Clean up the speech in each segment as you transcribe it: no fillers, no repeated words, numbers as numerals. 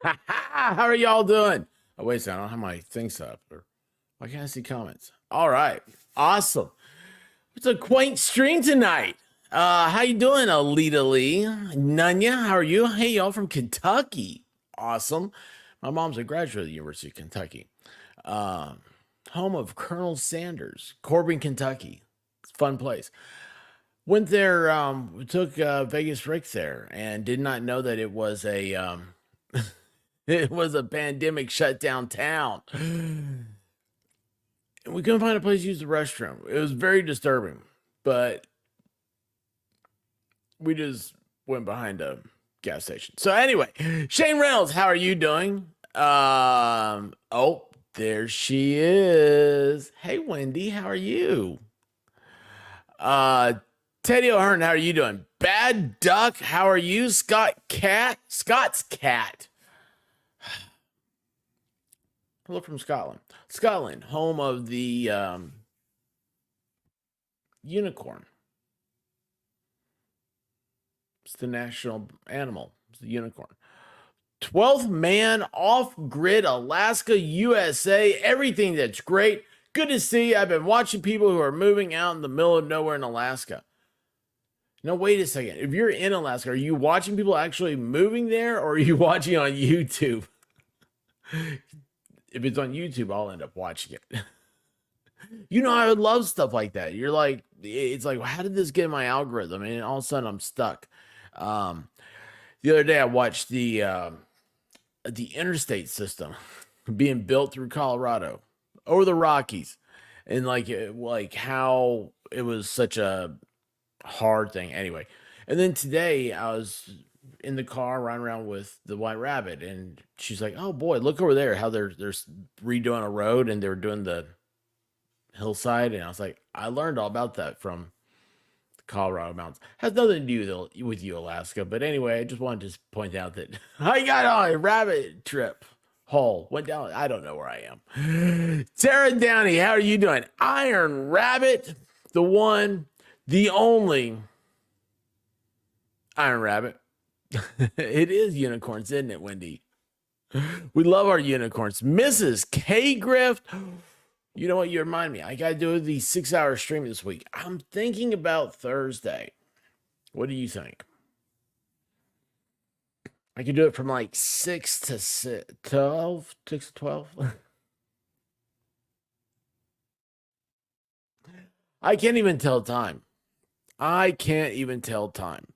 How are y'all doing? Oh, wait a second. I don't have my things up. Or why can't I see comments? All right. Awesome. It's a quaint stream tonight. How you doing, Alita Lee? Nunya, how are you? Hey, y'all from Kentucky. Awesome. My mom's a graduate of the University of Kentucky. Um, Home of Colonel Sanders, Corbin, Kentucky. It's a fun place. Went there, took Vegas Rick there, and did not know that it was a it was a pandemic shut down town. And we couldn't find a place to use the restroom. It was very disturbing, but we just went behind a gas station. So anyway, Shane Reynolds, how are you doing? Oh, there she is. Hey, Wendy, how are you? Uh, Teddy O'Hearn, how are you doing? Bad Duck, how are you? Scott's cat. Hello from Scotland. Scotland, home of the unicorn. It's the national animal. It's the unicorn. 12th man off grid, Alaska, USA. Everything that's great. Good to see. I've been watching people who are moving out in the middle of nowhere in Alaska. No, wait a second. If you're in Alaska, are you watching people actually moving there or are you watching on YouTube? If it's on YouTube, I'll end up watching it. You know, I would love stuff like that. You're like, it's like, how did this get in my algorithm? And all of a sudden I'm stuck. Um, the other day I watched the interstate system being built through Colorado over the Rockies, and like how it was such a hard thing. Anyway, and then today I was in the car running around with the White Rabbit, and she's like, "Oh boy, look over there! How they're redoing a road, and they're doing the hillside." And I was like, "I learned all about that from the Colorado mountains. Has nothing to do with you, Alaska." But anyway, I just wanted to just point out that I got on a rabbit trip. Hole went down. I don't know where I am. Sarah Downey, how are you doing? Iron Rabbit, the one, the only Iron Rabbit. It is unicorns, isn't it, Wendy? We love our unicorns. Mrs. K Grift. You know what? You remind me. I got to do the 6-hour stream this week. I'm thinking about Thursday. What do you think? I could do it from like 6 to 12, 6 to 12. I can't even tell time. I can't even tell time.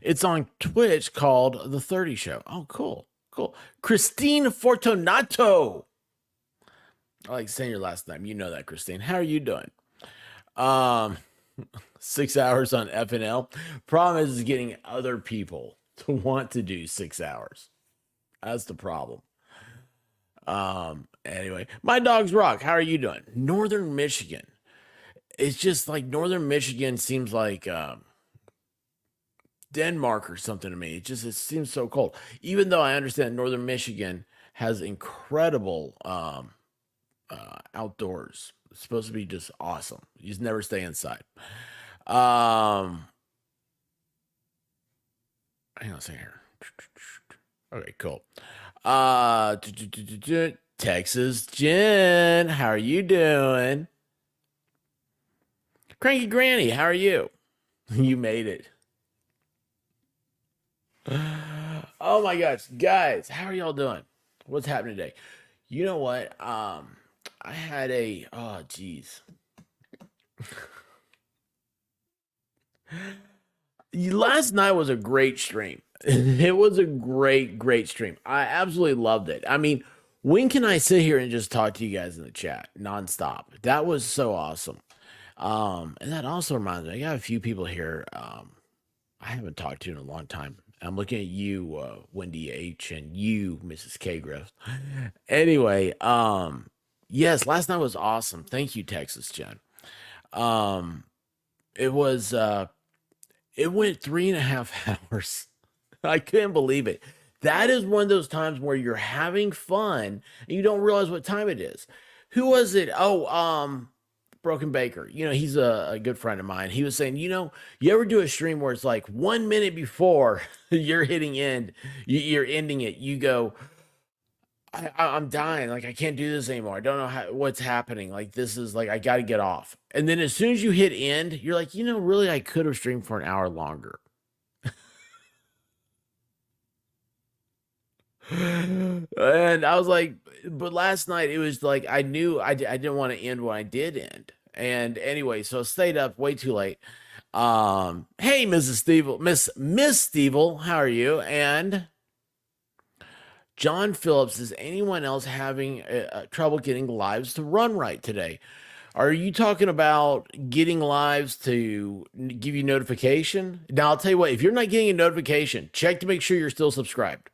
It's on Twitch called The 30 Show. Oh, cool. Cool. Christine Fortunato. I like saying your last name. You know that, Christine. How are you doing? Um, 6 hours on FNL. Problem is getting other people to want to do 6 hours. That's the problem. Anyway, my dogs rock. How are you doing? Northern Michigan. It's just like Northern Michigan seems like Denmark or something to me. It seems so cold. Even though I understand Northern Michigan has incredible outdoors. It's supposed to be just awesome. You just never stay inside. Hang on a second here. Okay, cool. Texas Jen, how are you doing? Cranky Granny, how are you? You made it. Oh my gosh, guys, how are y'all doing? What's happening today? You know what? I had a oh geez. Last night was a great stream. It was a great stream. I absolutely loved it. I mean, when can I sit here and just talk to you guys in the chat nonstop? That was so awesome. And that also reminds me, I got a few people here I haven't talked to in a long time. I'm looking at you, Wendy H, and you, Mrs. K Griff. Anyway, yes, last night was awesome. Thank you, Texas Jen. Um, it was it went 3.5 hours. I couldn't believe it. That is one of those times where you're having fun and you don't realize what time it is. Who was it? Oh, Broken Baker. He's a good friend of mine. He was saying, you ever do a stream where it's like 1 minute before you're hitting end, you're ending it, you go, I'm dying. Like, I can't do this anymore. I don't know what's happening. Like, this is like, I got to get off. And then as soon as you hit end, you're like, really, I could have streamed for an hour longer. And I was like, but last night it was like, I knew I didn't want to end when I did end. And anyway, so I stayed up way too late. Hey, Mrs. Stevel, Miss Stevel, how are you? And John Phillips, is anyone else having trouble getting lives to run right today? Are you talking about getting lives to give you notification? Now, I'll tell you what, if you're not getting a notification, check to make sure you're still subscribed.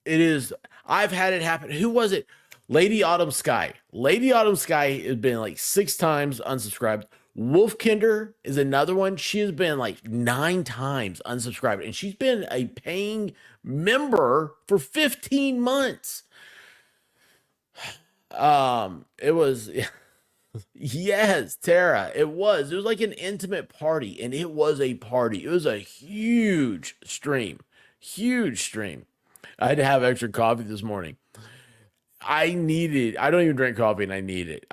It is, I've had it happen. Who was it? Lady Autumn Sky. Lady Autumn Sky has been like 6 times unsubscribed. Wolfkinder is another one. She has been like 9 times unsubscribed, and she's been a paying member for 15 months. It was yes, Tara. It was like an intimate party, and it was a party. It was a huge stream. Huge stream. I had to have extra coffee this morning. I don't even drink coffee, and I need it.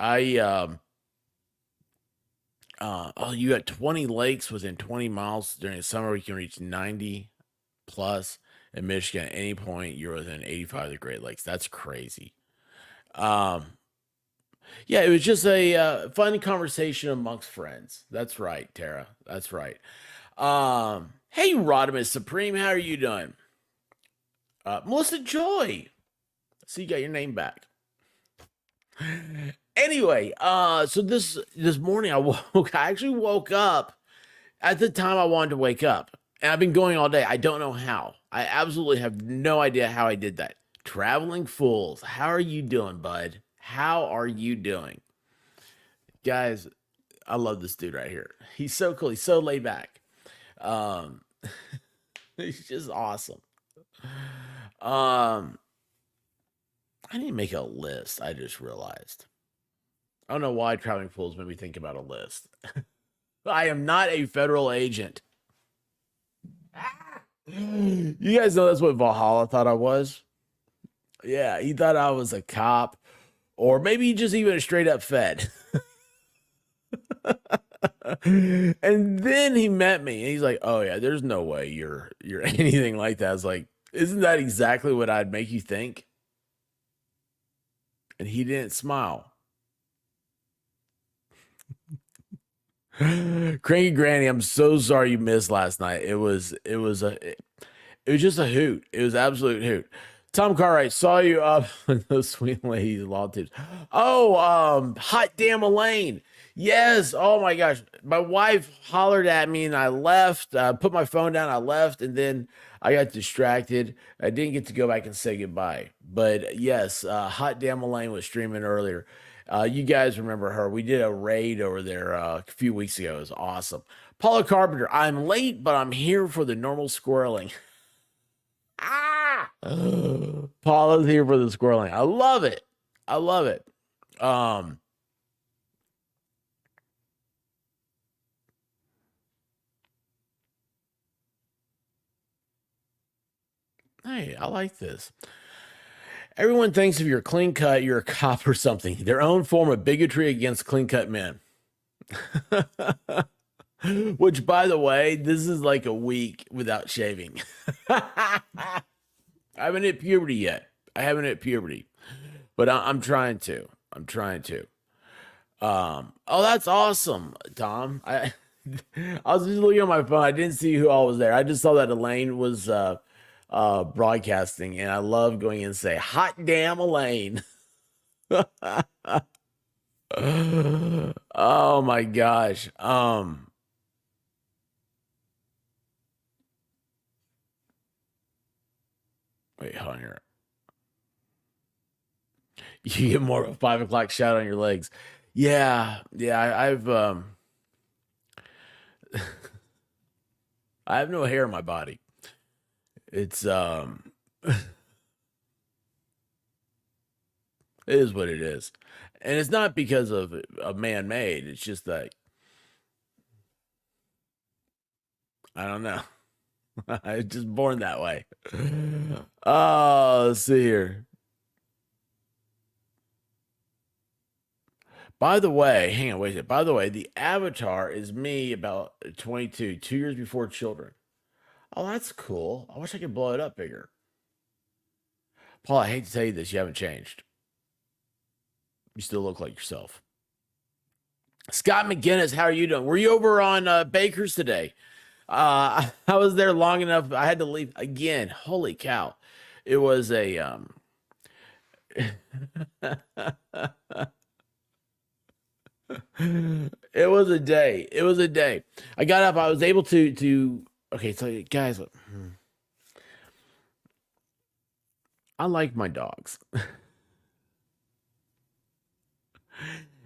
You got 20 lakes within 20 miles during the summer. We can reach 90 plus in Michigan at any point. You're within 85 of the Great Lakes. That's crazy. Um, yeah, it was just a fun conversation amongst friends. That's right, Tara. That's right. Hey, Rodimus Supreme, how are you doing? Melissa Joy. So you got your name back. Anyway, so this morning I actually woke up at the time I wanted to wake up. And I've been going all day. I don't know how. I absolutely have no idea how I did that. Traveling Fools, how are you doing, bud? How are you doing? Guys, I love this dude right here. He's so cool. He's so laid back. Um, he's just awesome. Um, I need to make a list. I just realized. I don't know why Traveling Fools made me think about a list. I am not a federal agent. You guys know that's what Valhalla thought I was? Yeah, he thought I was a cop, or maybe just even a straight up Fed. And then he met me, and he's like, "Oh yeah, there's no way you're anything like that." I was like, "Isn't that exactly what I'd make you think?" And he didn't smile. Cranky Granny, I'm so sorry you missed last night. It was just a hoot. It was absolute hoot. Tom Cartwright saw you up in those sweet ladies law tips. Oh, hot damn Elaine. Yes. Oh my gosh. My wife hollered at me and I left. Put my phone down. I left, and then I got distracted. I didn't get to go back and say goodbye. But yes, hot damn Elaine was streaming earlier. You guys remember her? We did a raid over there a few weeks ago. It was awesome. Paula Carpenter. I'm late, but I'm here for the normal squirreling. Ah, Paula's here for the squirreling. I love it. I love it. Um, hey, I like this. Everyone thinks if you're clean cut, you're a cop or something. Their own form of bigotry against clean cut men. Which, by the way, this is like a week without shaving. I haven't hit puberty yet. I haven't hit puberty, but I'm trying to. I'm trying to. Oh, that's awesome, Tom. I was just looking at my phone. I didn't see who all was there. I just saw that Elaine was broadcasting, and I love going in and say, "Hot damn, Elaine!" Oh my gosh. Wait, hold on here. You get more of a 5 o'clock shot on your legs. Yeah, yeah. I have no hair in my body. It's it is what it is. And it's not because of a man-made. It's just that I don't know. I was just born that way. Oh, let's see here. By the way, hang on, wait a second. By the way, the avatar is me about 22, 2 years before children. Oh, that's cool. I wish I could blow it up bigger. Paul, I hate to tell you this, you haven't changed. You still look like yourself. Scott McGinnis, how are you doing? Were you over on Baker's today? I was there long enough. I had to leave again. Holy cow. It was a it was a day. It was a day. I got up. I was able to okay, so guys, I like my dogs.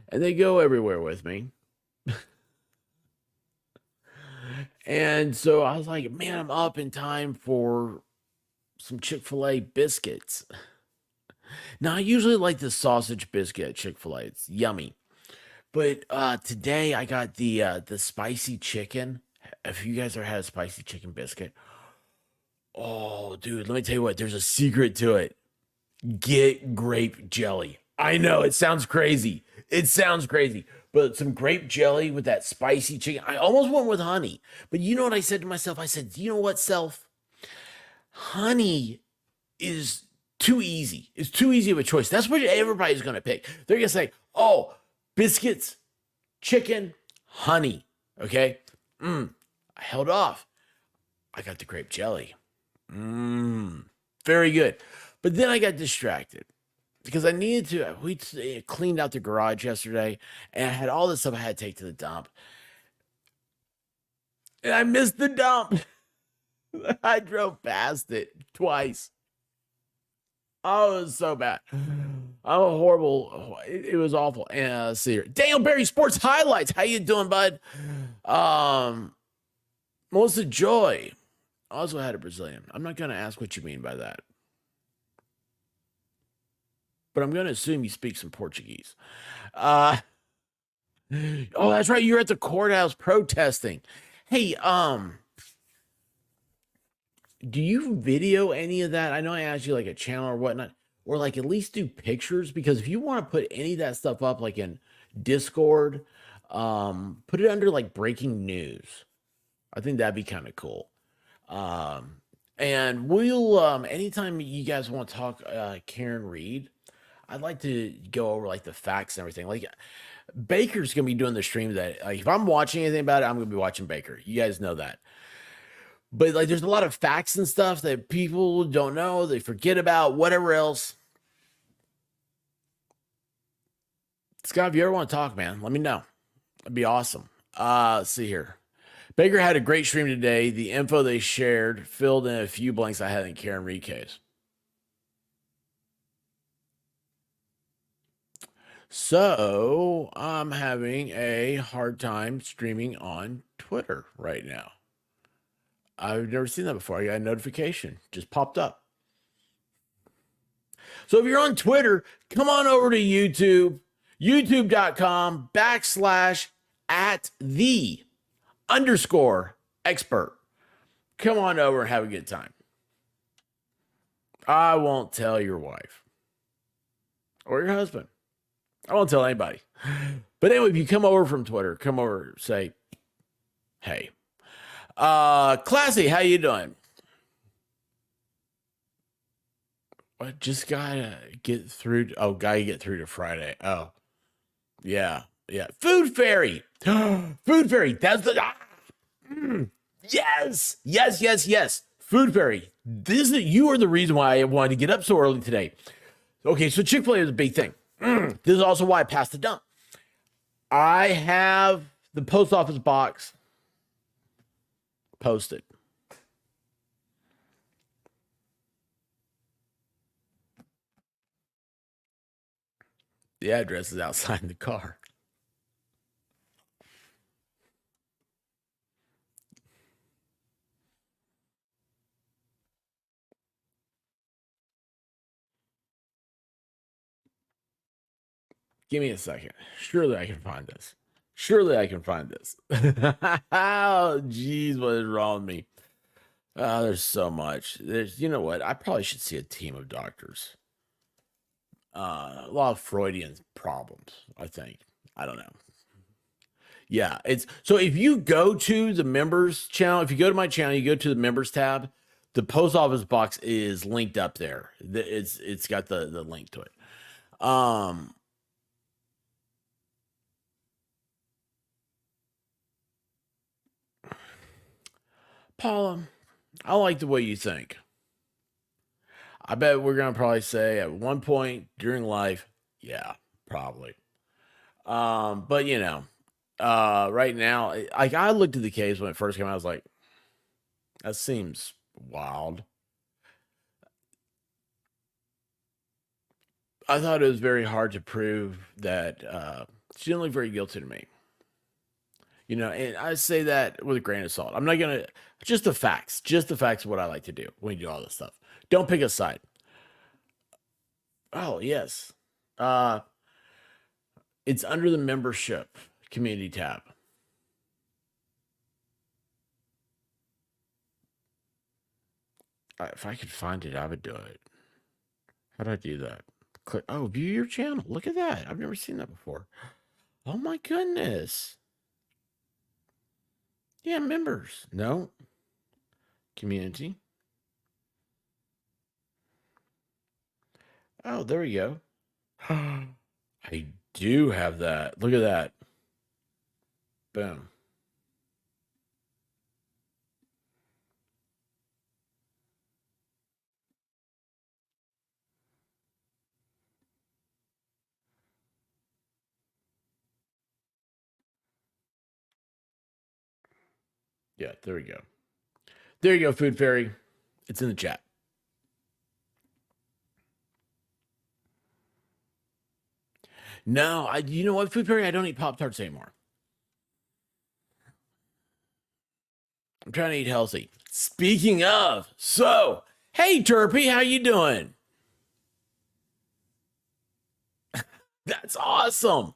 And they go everywhere with me. And so I was like, man, I'm up in time for some Chick-fil-A biscuits. Now I usually like the sausage biscuit at Chick-fil-A. It's yummy. But today I got the spicy chicken. If you guys ever had a spicy chicken biscuit, oh dude, let me tell you what, there's a secret to it. Get grape jelly. I know it sounds crazy. It sounds crazy. But some grape jelly with that spicy chicken. I almost went with honey. But you know what I said to myself? I said, you know what, self? Honey is too easy. It's too easy of a choice. That's what everybody's gonna pick. They're gonna say, oh, biscuits, chicken, honey. Okay. I held off. I got the grape jelly. Very good. But then I got distracted because I needed to. We cleaned out the garage yesterday, and I had all this stuff I had to take to the dump, and I missed the dump. I drove past it twice. Oh, it was so bad. Oh, horrible. It was awful. And let's see here. Daniel Berry Sports Highlights. How you doing, bud? Um, Melissa Joy also had a Brazilian. I'm not going to ask what you mean by that, but I'm going to assume you speak some Portuguese. Uh, oh, that's right. You're at the courthouse protesting. Hey, do you video any of that? I know I asked you like a channel or whatnot, or like at least do pictures because if you want to put any of that stuff up, like in Discord, put it under like breaking news. I think that'd be kind of cool. Um, and we'll anytime you guys want to talk Karen Reed, I'd like to go over like the facts and everything. Like Baker's gonna be doing the stream that like if I'm watching anything about it, I'm gonna be watching Baker. You guys know that. But like there's a lot of facts and stuff that people don't know, they forget about, whatever else. Scott, if you ever want to talk, man, let me know. That'd be awesome. Let's see here. Baker had a great stream today. The info they shared filled in a few blanks I had in Karen Reed case. So I'm having a hard time streaming on Twitter right now. I've never seen that before. I got a notification, just popped up. So if you're on Twitter, come on over to YouTube, youtube.com/ at the underscore expert. Come on over and have a good time. I won't tell your wife or your husband. I won't tell anybody. But anyway, if you come over from Twitter, come over, say, hey. Classy, how you doing? I just gotta get through. Gotta get through to Friday. Oh, yeah, yeah. Food fairy, food fairy. That's the yes, yes, yes, yes. Food fairy. You are the reason why I wanted to get up so early today. Okay, so Chick-fil-A is a big thing. This is also why I passed the dump. I have the post office box posted. The address is outside the car. Give me a second. Surely I can find this. Surely I can find this. Oh, jeez, what is wrong with me? There's so much. There's, you know what? I probably should see a team of doctors. A lot of Freudian problems, I think. I don't know. Yeah, it's so if you go to the members channel, if you go to my channel, you go to the members tab, the post office box is linked up there. It's got the link to it. Um Paula, I like the way you think. I bet we're gonna probably say at one point during life, yeah, probably. But you know, right now, like I looked at the case when it first came out, I was like, that seems wild. I thought it was very hard to prove that she didn't look very guilty to me. You know, and I say that with a grain of salt. I'm not gonna just the facts of what I like to do when we do all this stuff. Don't pick a side. Oh yes, uh, it's under the membership community tab. If I could find it, I would do it. How do I do that? Click. Oh, view your channel. Look at that. I've never seen that before. Oh my goodness. Yeah, members. No. Community. Oh, there we go. I do have that. Look at that. Boom. Yeah, there we go. There you go, Food Fairy. It's in the chat. No, you know what, Food Fairy? I don't eat Pop Tarts anymore. I'm trying to eat healthy. Speaking of, so hey, Turpy, how you doing? That's awesome.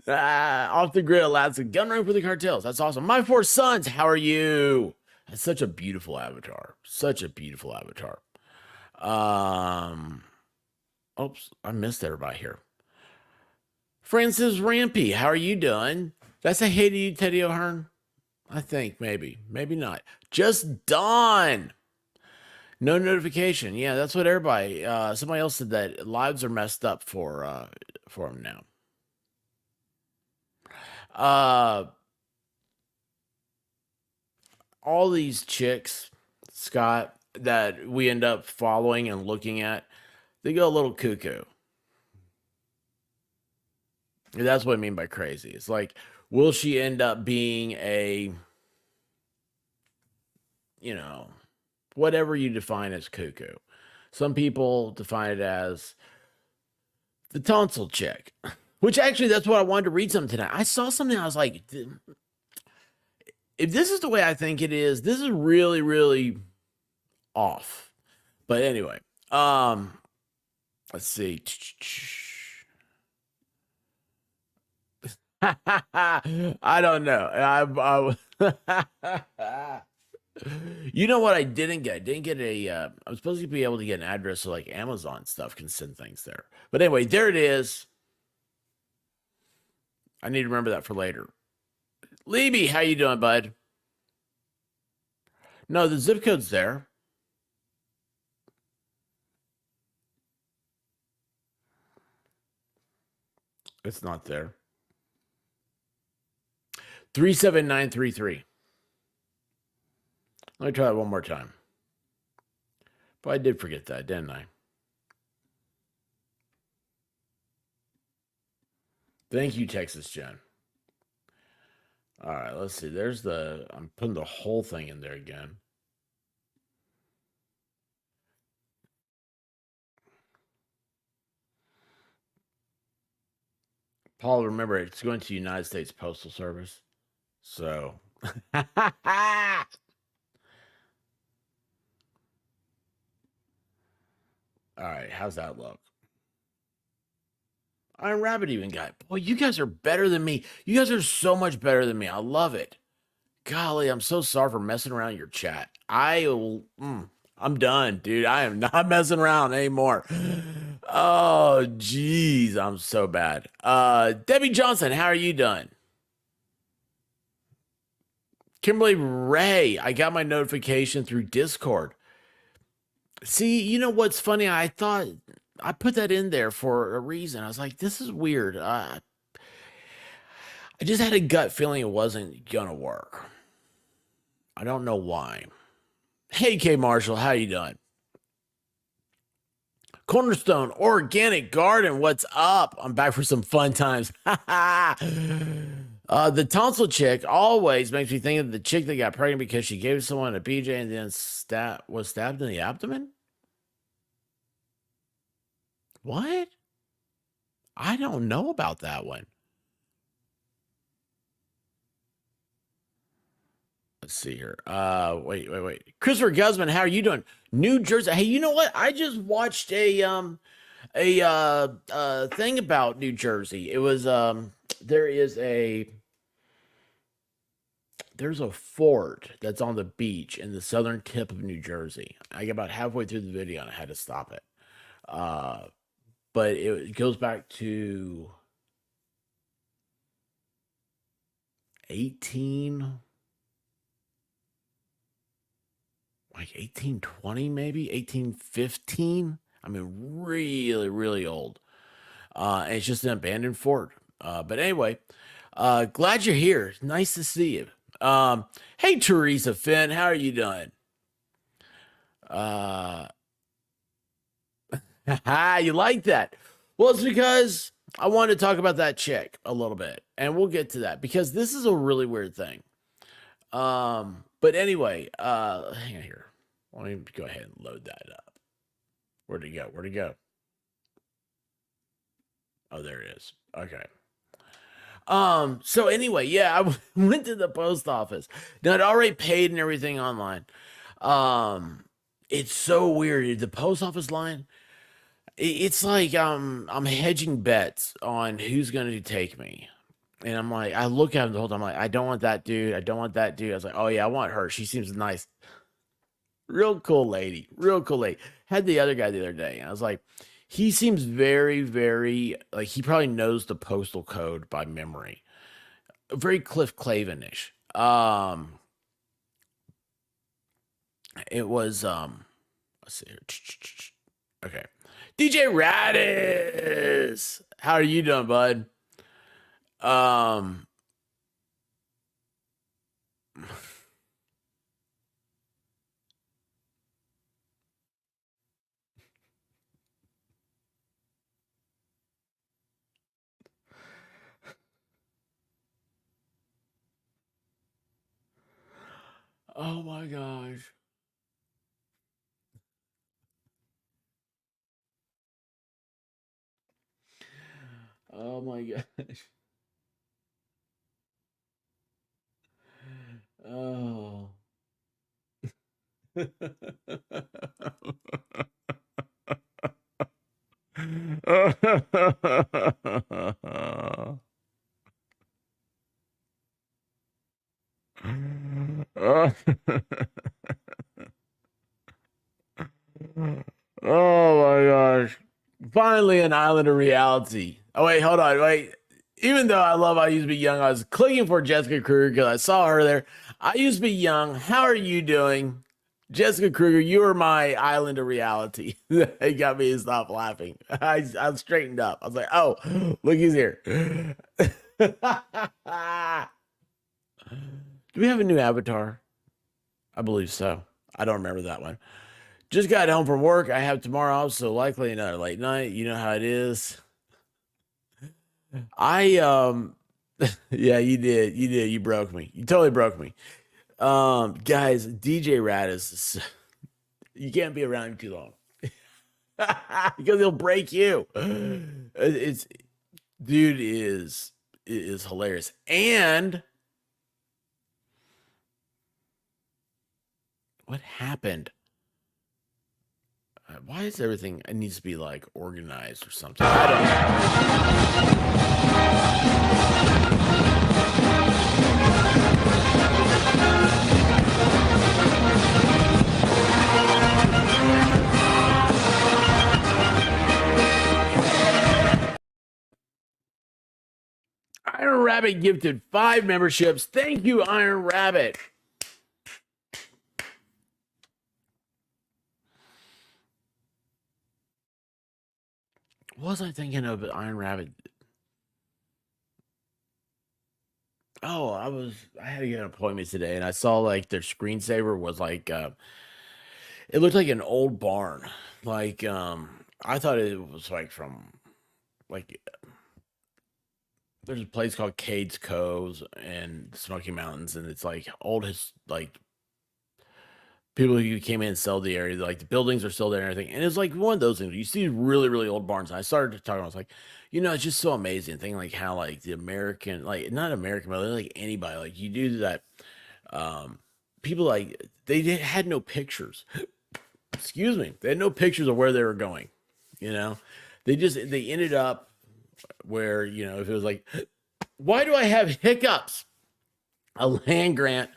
Off the grid allows a gun run for the cartels. That's awesome. My four sons, how are you? That's such a beautiful avatar. Such a beautiful avatar. Um, oops, I missed everybody here. Francis Rampy, how are you doing? That's a hey to you, Teddy O'Hearn. I think maybe not. Just Dawn. No notification. Yeah, that's what everybody. Somebody else said that lives are messed up for him now. Uh, all these chicks, Scott, that we end up following and looking at, they go a little cuckoo. That's what I mean by crazy. It's like, will she end up being a, you know, whatever you define as cuckoo? Some people define it as the tonsil chick, which actually that's what I wanted to read something tonight. I saw something. I was like, if this is the way I think it is, this is really, really off. But anyway, let's see. I don't know. You know what I didn't get? I didn't get a. I was supposed to be able to get an address so like Amazon stuff can send things there. But anyway, there it is. I need to remember that for later. Leby, how you doing, bud? No, the zip code's there. It's not there. 37933. Let me try that one more time. But I did forget that, didn't I? Thank you, Texas Jen. All right, let's see. There's the. I'm putting the whole thing in there again. Paul, remember, it's going to the United States Postal Service. So. All right, how's that look? Iron Rabbit even got. Boy, you guys are better than me. You guys are so much better than me. I love it. Golly, I'm so sorry for messing around your chat. I'm done, dude. I am not messing around anymore. Oh, jeez, I'm so bad. Debbie Johnson, how are you doing? Kimberly Ray, I got my notification through Discord. See, you know what's funny? I thought I put that in there for a reason. I was like, this is weird. I just had a gut feeling it wasn't gonna work. I don't know why. Hey, K Marshall, how you doing? Cornerstone Organic Garden, what's up? I'm back for some fun times. The tonsil chick always makes me think of the chick that got pregnant because she gave someone a PJ and then was stabbed in the abdomen. What? I don't know about that one. Let's see here. Wait. Christopher Guzman, how are you doing? New Jersey. Hey, you know what? I just watched a thing about New Jersey. It was there is there's a fort that's on the beach in the southern tip of New Jersey. I got about halfway through the video and I had to stop it. Uh but it goes back to 18 like 1820 maybe 1815. I mean really really old. And it's just an abandoned fort. But anyway, glad you're here. Nice to see you. Hey, Teresa Finn, how are you doing? Uh, you like that? Well, it's because I wanted to talk about that chick a little bit, and we'll get to that because this is a really weird thing. But anyway, hang on here. Let me go ahead and load that up. Where'd it go? Where'd it go? Oh, there it is. Okay. So anyway, yeah, I went to the post office. Now I'd already paid and everything online. Um, it's so weird. The post office line, it's like I'm hedging bets on who's going to take me. And I'm like, I look at him the whole time. I'm like, I don't want that dude. I don't want that dude. I was like, oh yeah, I want her. She seems nice. Real cool lady. Real cool lady. Had the other guy the other day. And I was like, he seems very, very like he probably knows the postal code by memory. Very Cliff Clavin-ish. It was let's see here. Okay. DJ Radis. How are you doing, bud? Um Oh my gosh. Oh my gosh. Oh. Oh my gosh. Finally an island of reality. Oh wait, hold on, wait. Even though I love I used to be young, I was clicking for Jessica Kruger because I saw her there. I used to be young. How are you doing? Jessica Kruger, you are my island of reality. It got me to stop laughing. I straightened up. I was like, oh, look, he's here. Do we have a new avatar? I believe so. I don't remember that one. Just got home from work. I have tomorrow off, so likely another late night. You know how it is. I yeah, you did. You did. You broke me. You totally broke me. Guys, DJ Radis, you can't be around him too long. Because he'll break you. It's dude is hilarious. And what happened? Why is everything? It needs to be like organized or something. I don't know. Iron Rabbit gifted 5 memberships. Thank you, Iron Rabbit. What was I thinking of Iron Rabbit? Oh, I had to get an appointment today and I saw like their screensaver was like it looked like an old barn. Like I thought it was like from like there's a place called Cades Coves and Smoky Mountains and it's like old his like people who came in and sell the area, like the buildings are still there and everything. And it's like one of those things. You see really, really old barns. And I started talking, I was like, it's just so amazing. Thinking like how like the American, like not American, but like anybody, like you do that. Um, People like had no pictures. Excuse me, they had no pictures of where they were going. You know, they ended up where if it was like, why do I have hiccups? A land grant,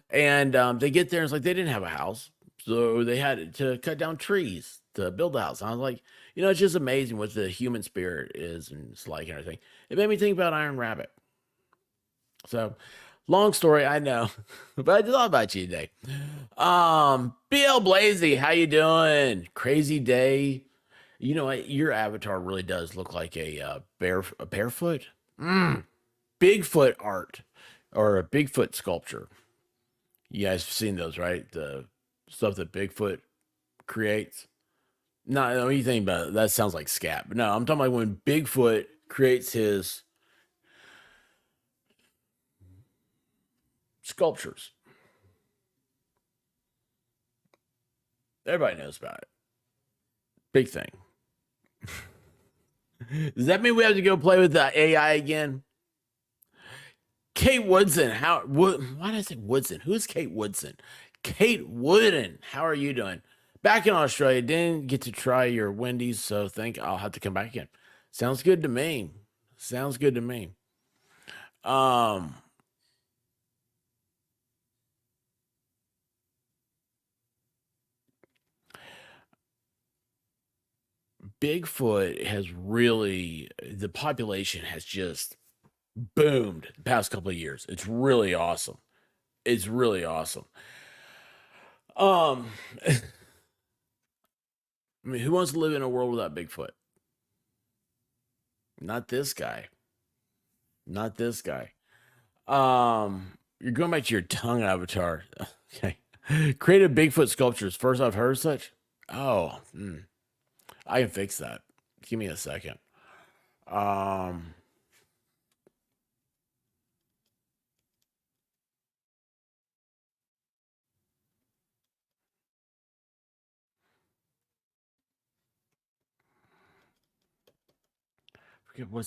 and they get there. And it's like they didn't have a house, so they had to cut down trees to build a house. And I was like, it's just amazing what the human spirit is and it's like and everything. It made me think about Iron Rabbit. So, long story, I know, but I thought about you today. BL Blazy, how you doing? Crazy day. You know what? Your avatar really does look like a barefoot. Bigfoot art or a Bigfoot sculpture. You guys have seen those, right? The stuff that Bigfoot creates. No, what do you think about it? That sounds like scat. But no, I'm talking about when Bigfoot creates his sculptures. Everybody knows about it. Big thing. Does that mean we have to go play with the AI again? Kate Woodson, why did I say Woodson? Who's Kate Woodson? Kate Wooden, how are you doing? Back in Australia, didn't get to try your Wendy's, so think I'll have to come back again. Sounds good to me. Sounds good to me. Um, Bigfoot has really the population has just boomed the past couple of years. It's really awesome. It's really awesome. Um, I mean, who wants to live in a world without Bigfoot? Not this guy. Not this guy. You're going back to your tongue avatar. Okay. Creative Bigfoot sculptures. First I've heard such. Oh, I can fix that. Give me a second. Um, Forget what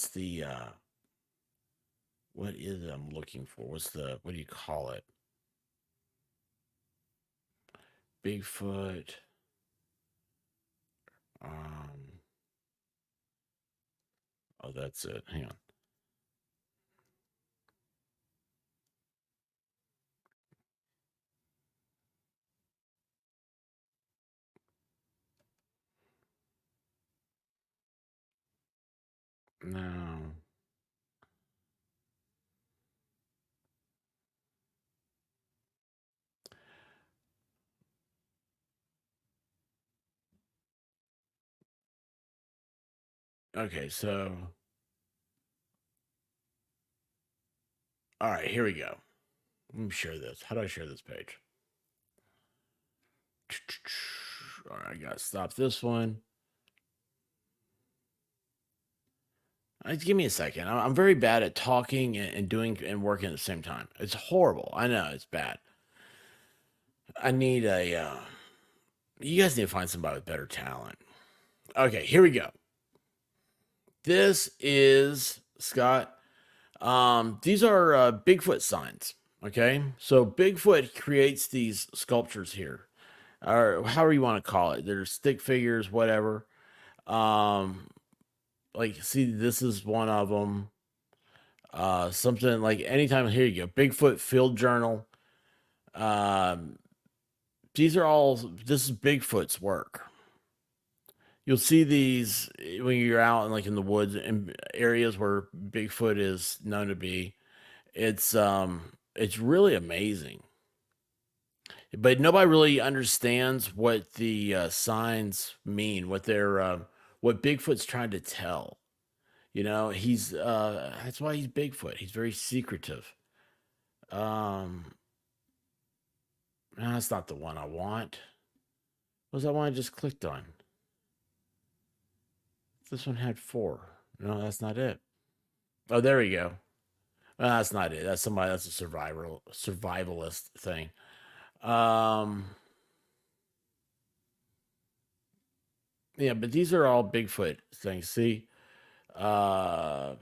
is it I'm looking for? What do you call it? Bigfoot. Um, oh, that's it. Hang on. No. Okay, so all right, here we go. Let me share this. How do I share this page? All right, I gotta stop this one. Give me a second. I'm very bad at talking and doing and working at the same time. It's horrible. I know it's bad. I need a. You guys need to find somebody with better talent. Okay, here we go. This is Scott. These are Bigfoot signs. Okay, so Bigfoot creates these sculptures here. or however you want to call it. They're stick figures, whatever. Um, like, see, this is one of them. Something like anytime. Here you go, Bigfoot field journal. Um, these are all. This is Bigfoot's work. You'll see these when you're out in like in the woods in areas where Bigfoot is known to be. It's really amazing, but nobody really understands what the signs mean, what Bigfoot's trying to tell. He's that's why he's Bigfoot. He's very secretive. Um, no, that's not the one I want. What was that one I just clicked on? This one had four. No, that's not it. Oh, there we go. That's not it. That's somebody. That's a survivalist thing. Um, yeah, but these are all Bigfoot things. See, uh,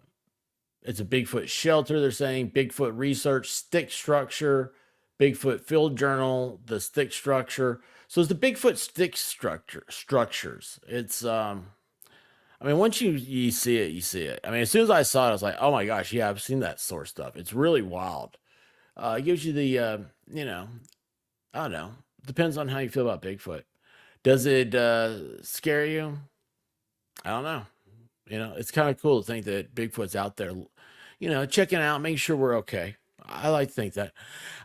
it's a Bigfoot shelter. They're saying Bigfoot research, stick structure, Bigfoot field journal, the stick structure. So it's the Bigfoot stick structures. I mean, once you see it, you see it. I mean, as soon as I saw it, I was like, oh my gosh, yeah, I've seen that sort of stuff. It's really wild. It gives you I don't know. Depends on how you feel about Bigfoot. Does it scare you? I don't know. It's kind of cool to think that Bigfoot's out there, checking out, making sure we're okay. I like to think that.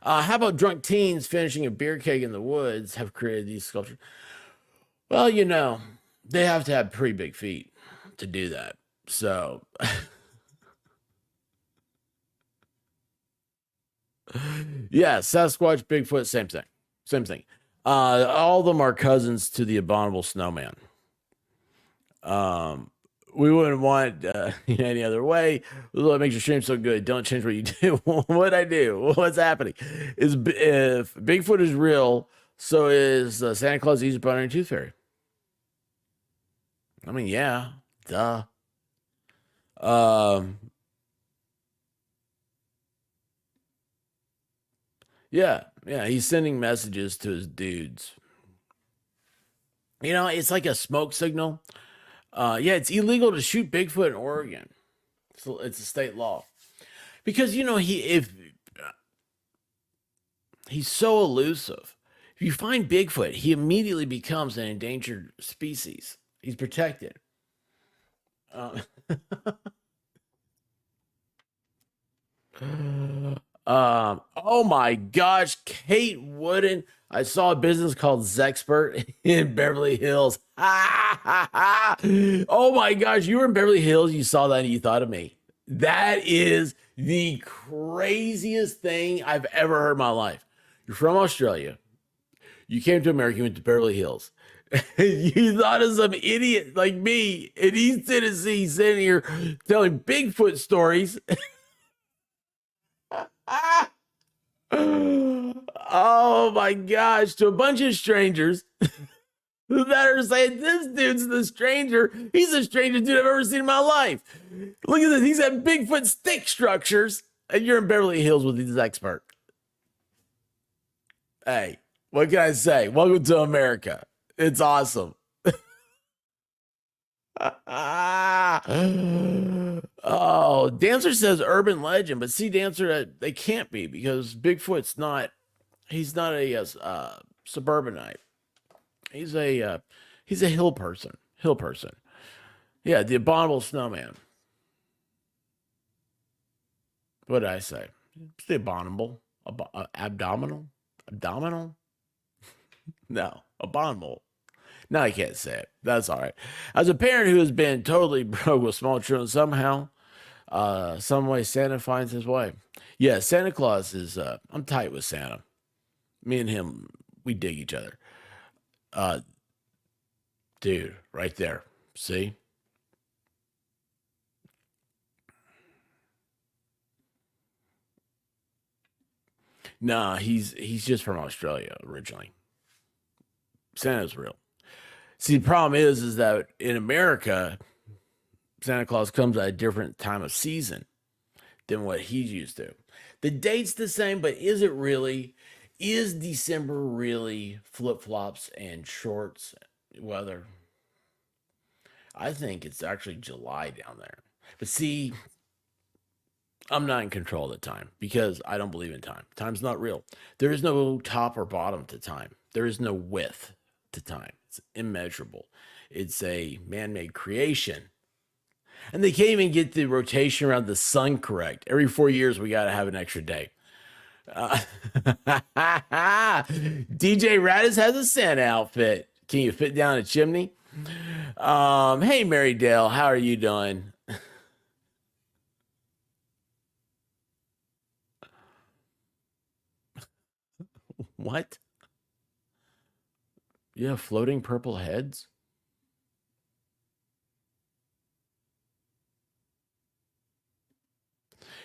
How about drunk teens finishing a beer keg in the woods have created these sculptures? Well, they have to have pretty big feet to do that. So, yeah, Sasquatch, Bigfoot, same thing. Same thing. All of them are cousins to the abominable snowman. Um, we wouldn't want any other way. What makes your stream so good? Don't change what you do. What I do? What's happening? If Bigfoot is real, so is Santa Claus, Easter Bunny, and Tooth Fairy. I mean, yeah, duh. Um, yeah, yeah. He's sending messages to his dudes. It's like a smoke signal. Yeah, it's illegal to shoot Bigfoot in Oregon. So it's a state law because he's so elusive. If you find Bigfoot, he immediately becomes an endangered species. He's protected. Uh, oh my gosh, Kate Wooden. I saw a business called Zexpert in Beverly Hills. Oh my gosh, you were in Beverly Hills, you saw that and you thought of me. That is the craziest thing I've ever heard in my life. You're from Australia. You came to America, you went to Beverly Hills. You thought of some idiot like me in East Tennessee sitting here telling Bigfoot stories. Oh my gosh, to a bunch of strangers that are saying this dude's the stranger. He's the strangest dude I've ever seen in my life. Look at this. He's got Bigfoot stick structures, and you're in Beverly Hills with these experts. Hey, what can I say? Welcome to America. It's awesome. Oh, Dancer says urban legend, but see, Dancer, they can't be because Bigfoot's not. He's not a suburbanite. He's a hill person. Hill person. Yeah, the abominable snowman. What did I say? It's the abominable. Abdominal. No, abominable. No, I can't say it. That's all right. As a parent who has been totally broke with small children, somehow, some way Santa finds his way. Yeah, Santa Claus is. I'm tight with Santa. Me and him, we dig each other. Uh, dude, right there. See? Nah, he's just from Australia originally. Santa's real. See, the problem is that in America, Santa Claus comes at a different time of season than what he's used to. The date's the same, but is it really? Is December really flip flops and shorts weather? I think it's actually July down there. But see, I'm not in control of the time because I don't believe in time. Time's not real. There is no top or bottom to time. There is no width to time. It's immeasurable. It's a man made creation. And they can't even get the rotation around the sun correct. Every 4 years, we got to have an extra day. Uh, DJ Radis has a Santa outfit. Can you fit down a chimney? Hey, Mary Dale, how are you doing? What? You have floating purple heads?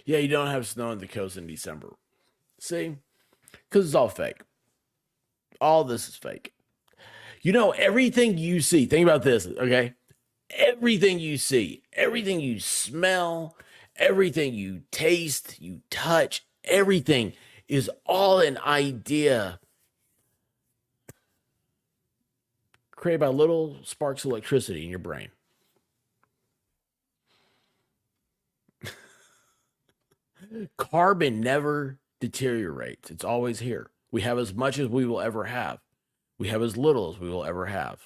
Yeah, you don't have snow on the coast in December. See? Because it's all fake. All this is fake. You know, everything you see, think about this, okay? Everything you see, everything you smell, everything you taste, you touch, everything is all an idea created by little sparks of electricity in your brain. Carbon never deteriorates, it's always here. We have as much as we will ever have, we have as little as we will ever have.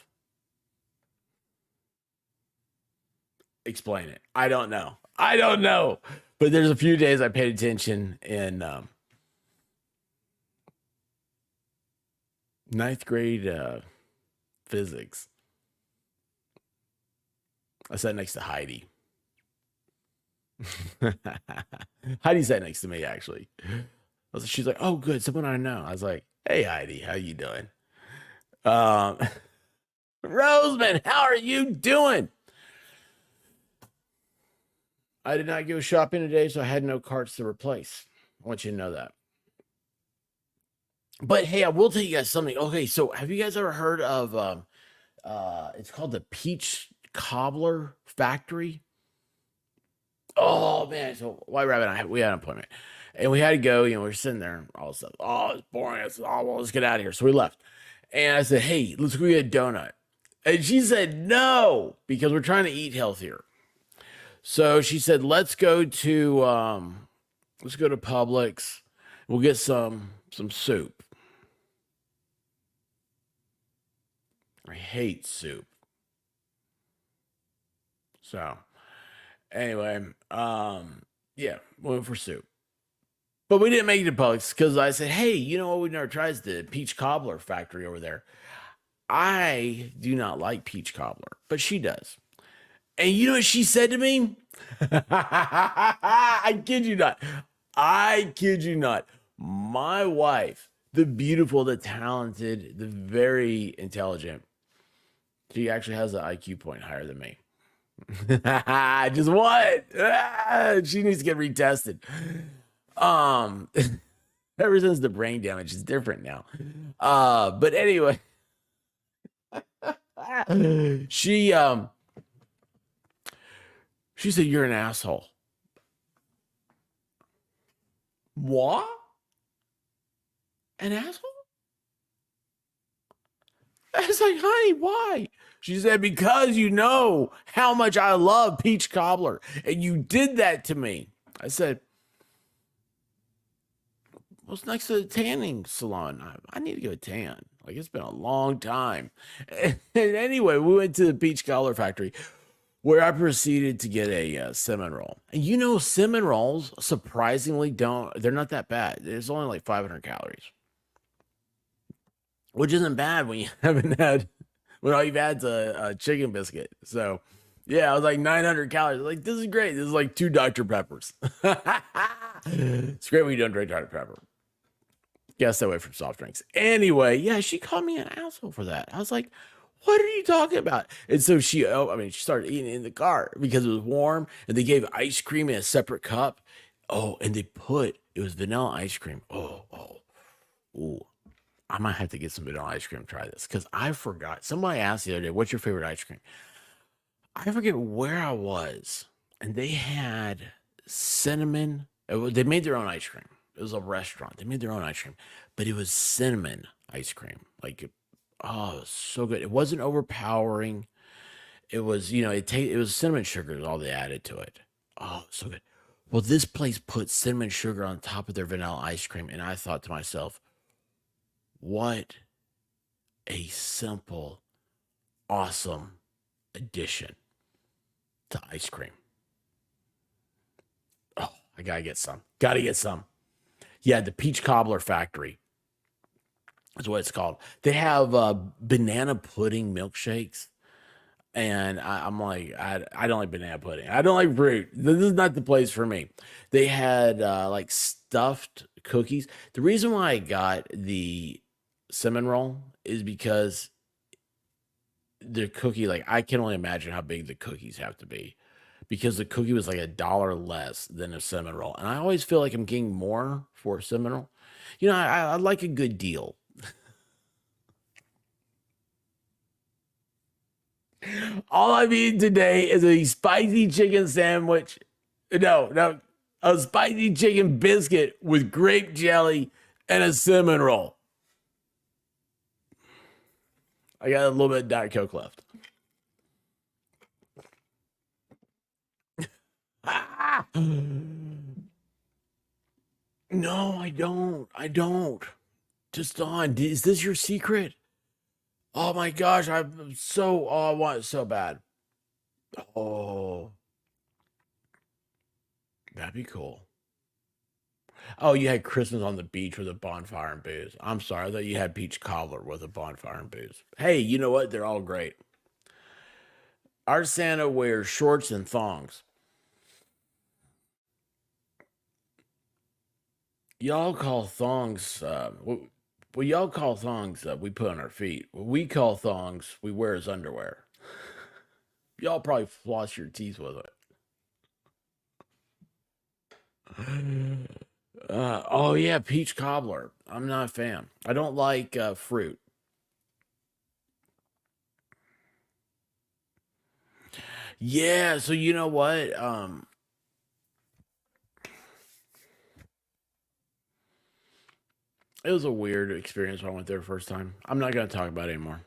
Explain it. I don't know. I don't know. But there's a few days I paid attention in ninth grade physics. I sat next to Heidi. Heidi sat next to me actually. She's like, "Oh, good, someone I know." I was like, "Hey, Heidi, how you doing?" Um, Roseman, how are you doing? I did not go shopping today, so I had no carts to replace. I want you to know that. But hey, I will tell you guys something. Okay, so have you guys ever heard of it's called the Peach Cobbler Factory? Oh man, so White Rabbit and I we had an appointment. And we had to go, we are sitting there, all this stuff. Oh, it's boring. I said, oh well, let's get out of here. So we left. And I said, hey, let's go get a donut. And she said no, because we're trying to eat healthier. So she said, let's go to Publix. We'll get some soup. I hate soup. So anyway, yeah, we went for soup. But we didn't make it to Publix because I said, hey, you know what we never tried is the peach cobbler factory over there. I do not like peach cobbler, but she does. And you know what she said to me? I kid you not. I kid you not. My wife, the beautiful, the talented, the very intelligent, she actually has an IQ point higher than me. Just what? She needs to get retested. Um, ever since the brain damage is different now. But anyway, she she said you're an asshole. What? An asshole? I was like, honey, why? She said, because you know how much I love peach cobbler, and you did that to me. I said, well, it's next to the tanning salon. I need to go tan. Like, it's been a long time. And anyway, we went to the peach cobbler factory where I proceeded to get a cinnamon roll. And you know, cinnamon rolls surprisingly they're not that bad. There's only like 500 calories, which isn't bad when you haven't had, when all you've had is a chicken biscuit. So, yeah, I was like 900 calories. Like, this is great. This is like 2 Dr. Peppers. It's great when you don't drink Dr. Pepper. Guess away from soft drinks. Anyway, yeah, she called me an asshole for that. I was like, what are you talking about? And so she started eating in the car because it was warm and they gave ice cream in a separate cup. Oh, and it was vanilla ice cream. Oh. I might have to get some vanilla ice cream to try this because I forgot. Somebody asked the other day, what's your favorite ice cream? I forget where I was. And they had cinnamon. They made their own ice cream. It was a restaurant. They made their own ice cream, but it was cinnamon ice cream. Like, oh, it was so good. It wasn't overpowering. It was, it was cinnamon sugar is all they added to it. Oh, so good. Well, this place put cinnamon sugar on top of their vanilla ice cream, and I thought to myself, what a simple, awesome addition to ice cream. Oh, I gotta get some. Gotta get some. Yeah, the Peach Cobbler Factory is what it's called. They have banana pudding milkshakes. And I'm like, I don't like banana pudding. I don't like fruit. This is not the place for me. They had like stuffed cookies. The reason why I got the cinnamon roll is because the cookie, like, I can only imagine how big the cookies have to be because the cookie was like $1 less than a cinnamon roll. And I always feel like I'm getting more for a cinnamon roll. I like a good deal. All I'm eating today is a spicy chicken sandwich. No, a spicy chicken biscuit with grape jelly and a cinnamon roll. I got a little bit of Diet Coke left. Ah! No, I don't. I don't. Just on. Is this your secret? Oh my gosh, I'm so. Oh, I want it so bad. Oh, that'd be cool. Oh, you had Christmas on the beach with a bonfire and booze. I'm sorry, I thought you had peach cobbler with a bonfire and booze. Hey, you know what? They're all great. Our Santa wears shorts and thongs. Y'all call thongs, y'all call thongs we put on our feet. What we call thongs we wear as underwear. Y'all probably floss your teeth with it. Oh yeah, peach cobbler. I'm not a fan. I don't like fruit. Yeah, so you know what? It was a weird experience when I went there the first time. I'm not gonna talk about it anymore.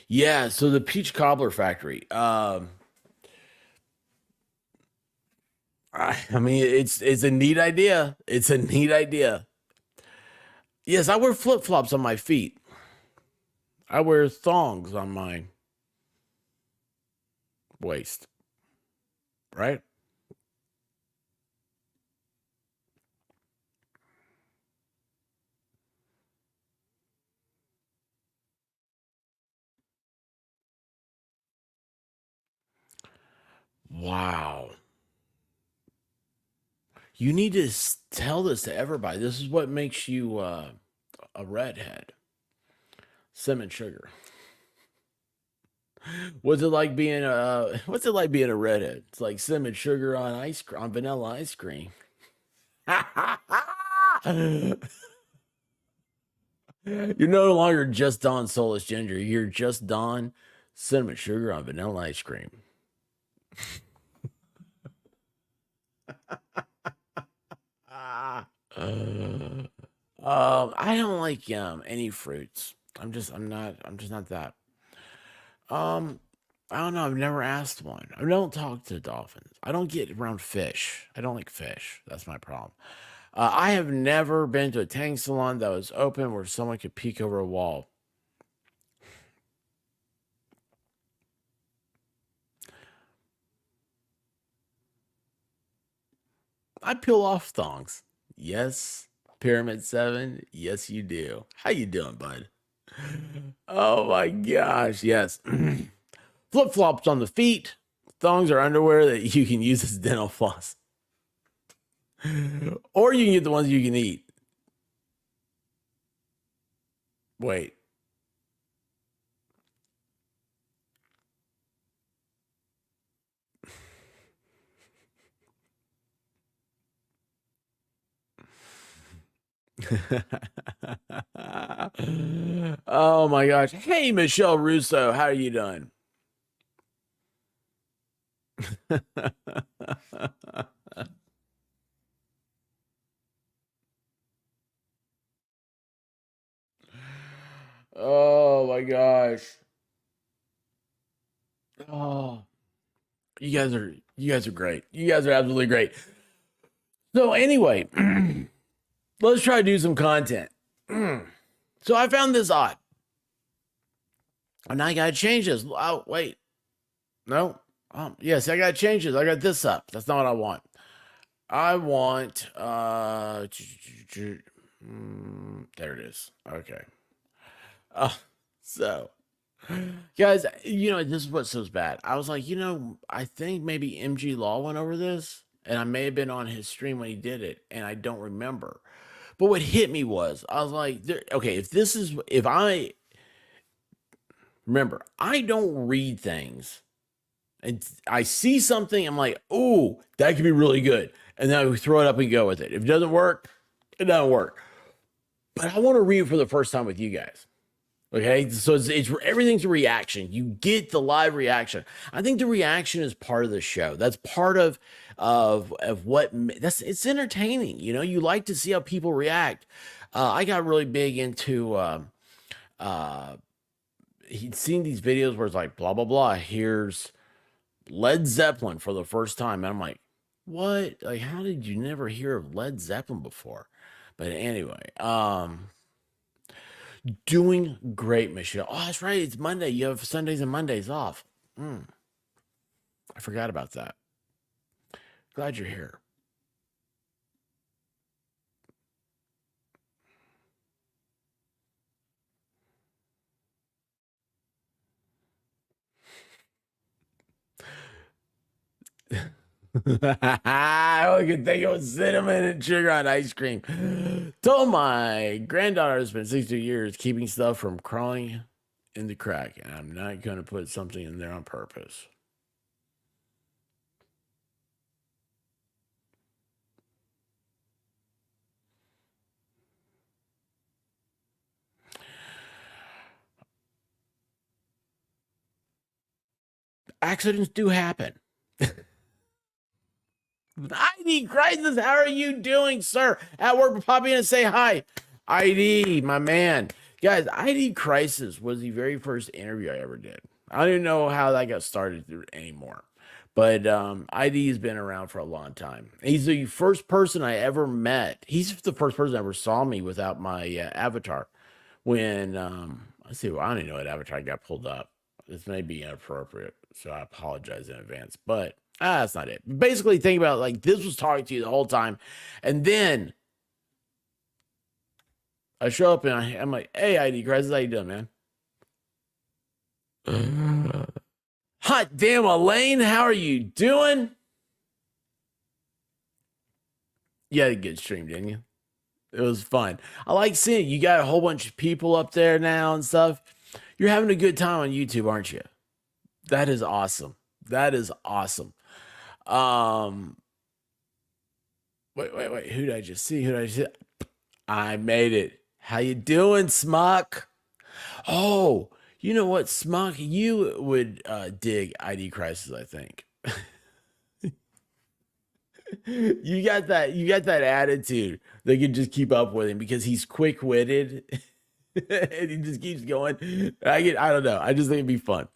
Yeah, so the peach cobbler factory. I mean, it's a neat idea. It's a neat idea. Yes, I wear flip flops on my feet. I wear thongs on my waist. Right? Wow. You need to tell this to everybody. This is what makes you a redhead. Cinnamon sugar. What's it like being a redhead? It's like cinnamon sugar on on vanilla ice cream. You're no longer just Don Soulless Ginger. You're just Don cinnamon sugar on vanilla ice cream. Ah. I don't like any fruits. I'm just not that. Um, I don't know. I've never asked one. I don't talk to dolphins. I don't get around fish. I don't like fish. That's my problem. I have never been to a tanning salon that was open where someone could peek over a wall. I peel off thongs. Yes, Pyramid 7. Yes, you do. How you doing, bud? Oh my gosh, yes. Flip flops on the feet. Thongs are underwear that you can use as dental floss. Or you can get the ones you can eat. Wait. Oh my gosh. Hey, Michelle Russo. How are you doing? Oh my gosh. Oh, you guys are great. You guys are absolutely great. So anyway, let's try to do some content. So I found this odd. And I gotta change this. Oh, wait. No. Yes, I gotta change this. I got this up. That's not what I want. I want there it is. Okay. Uh, so guys, this is what's so bad. I was like, I think maybe MG Law went over this, and I may have been on his stream when he did it, and I don't remember. But what hit me was, I was like, okay, if I remember, I don't read things, and I see something, I'm like, oh, that could be really good, and then I throw it up and go with it. If it doesn't work, it doesn't work. But I want to read it for the first time with you guys. Okay, so it's everything's a reaction. You get the live reaction. I think the reaction is part of the show. That's part of what that's it's entertaining. You like to see how people react. I got really big into he'd seen these videos where it's like blah blah blah. Here's Led Zeppelin for the first time, and I'm like, what? Like, how did you never hear of Led Zeppelin before? But anyway, doing great, Michelle. Oh, that's right. It's Monday. You have Sundays and Mondays off. I forgot about that. Glad you're here. I could think it was cinnamon and sugar on ice cream. Told my granddaughter has been 62 years keeping stuff from crawling in the crack, and I'm not going to put something in there on purpose. Accidents do happen. ID Crisis, how are you doing, sir? At work, pop in and say hi. ID, my man. Guys, ID Crisis was the very first interview I ever did. I don't even know how that got started anymore. But ID has been around for a long time. He's the first person I ever met. He's the first person that ever saw me without my avatar. When, let's see, well, I don't even know what avatar got pulled up. This may be inappropriate, so I apologize in advance. But that's not it. Basically, think about it, like this was talking to you the whole time, and then I show up and I'm like, "Hey, ID Crisis, how you doing, man?" Hot damn, Elaine, how are you doing? You had a good stream, didn't you? It was fun. I like seeing it. You got a whole bunch of people up there now and stuff. You're having a good time on YouTube, aren't you? That is awesome. That is awesome. Um, wait. Who did I just see? Who did I see? I made it. How you doing, Smuck? Oh, you know what, Smuck? You would dig ID Crisis, I think. You got that attitude that can just keep up with him because he's quick-witted and he just keeps going. I don't know. I just think it'd be fun.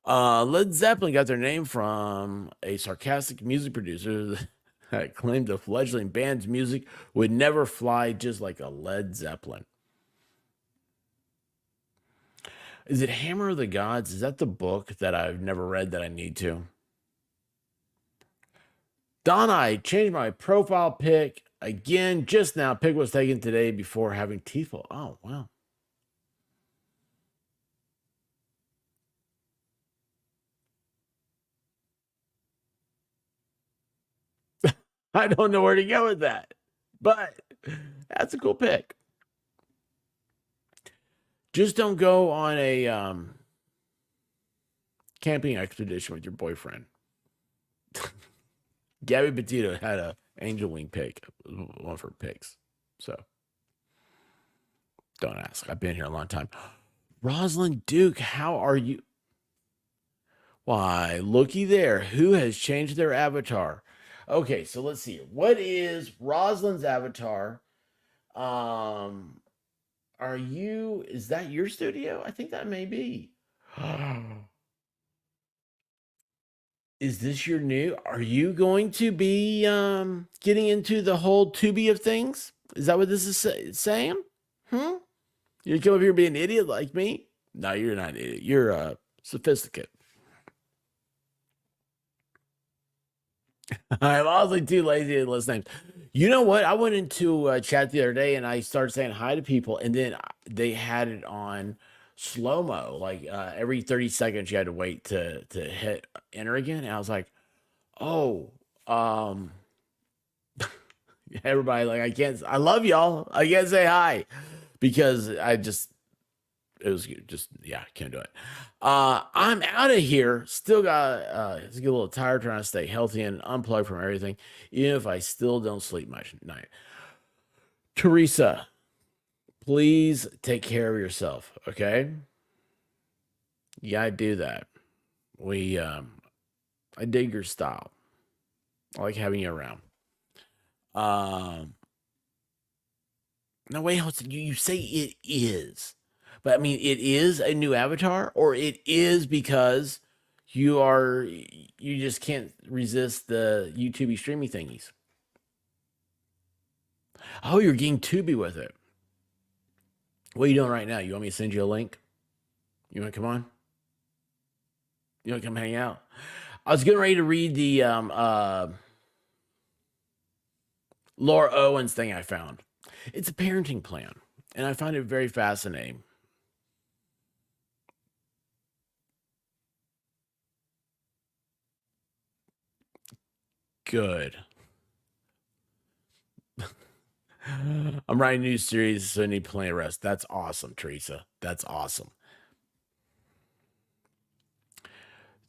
Led Zeppelin got their name from a sarcastic music producer that claimed the fledgling band's music would never fly just like a Led Zeppelin. Is it Hammer of the Gods? Is that the book that I've never read that I need to? Donna, I changed my profile pic again just now. Pic was taken today before having teeth pulled. Oh, wow. I don't know where to go with that, but that's a cool pic. Just don't go on a camping expedition with your boyfriend. Gabby Petito had a angel wing pic, one of her pics. So don't ask. I've been here a long time. Rosalind Duke, how are you? Why, looky there. Who has changed their avatar? Okay, so let's see. What is Rosalind's avatar? Um, is that your studio? I think that may be. Is this your new? Are you going to be getting into the whole Tubi of things? Is that what this is saying? Hmm? You come up here and be an idiot like me? No, you're not an idiot. You're sophisticated. I'm honestly too lazy to list names. You know what? I went into a chat the other day and I started saying hi to people, and then they had it on slow mo. Like every 30 seconds, you had to wait to hit enter again. And I was like, oh, um, everybody, like, I can't, I love y'all. I can't say hi because it was just, yeah, can't do it. I'm out of here. Still got, just get a little tired trying to stay healthy and unplug from everything, even if I still don't sleep much at night. Teresa, please take care of yourself, okay? You gotta do that. I dig your style. I like having you around. Um, no, wait, hold on. You say it is, but I mean, it is a new avatar, or it is because you just can't resist the YouTube streaming thingies. Oh, you're getting Tubi with it. What are you doing right now? You want me to send you a link? You want to come on? You want to come hang out? I was getting ready to read the Laura Owens thing I found. It's a parenting plan, and I find it very fascinating. Good. I'm writing a new series, so I need plenty of rest. That's awesome, Teresa. That's awesome.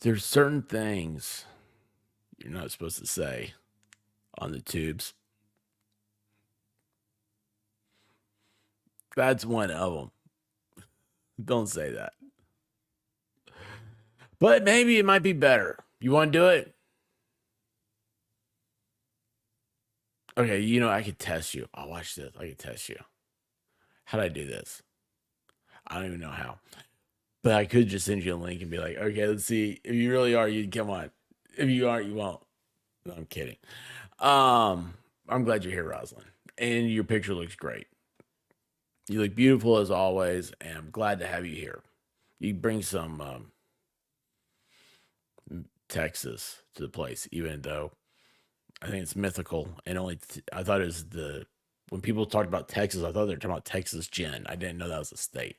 There's certain things you're not supposed to say on the tubes. That's one of them. Don't say that. But maybe it might be better. You want to do it? Okay, I could test you. I'll watch this. I could test you. How do I do this? I don't even know how. But I could just send you a link and be like, okay, let's see. If you really are, you come on. If you aren't, you won't. No, I'm kidding. I'm glad you're here, Rosalind. And your picture looks great. You look beautiful as always, and I'm glad to have you here. You bring some Texas to the place, even though I think it's mythical. And I thought it was when people talked about Texas, I thought they were talking about Texas Jen. I didn't know that was a state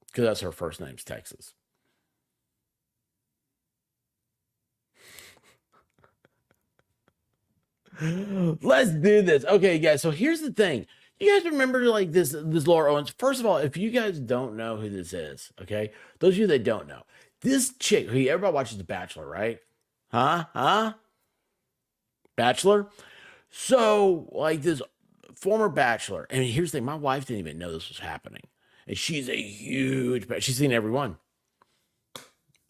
because that's her first name's Texas. Let's do this. Okay, guys. So here's the thing. You guys remember like this Laura Owens? First of all, if you guys don't know who this is, okay, those of you that don't know, this chick who everybody watches The Bachelor, right? Huh? Bachelor. So like this former Bachelor, and here's the thing: my wife didn't even know this was happening, and she's a huge. She's seen everyone.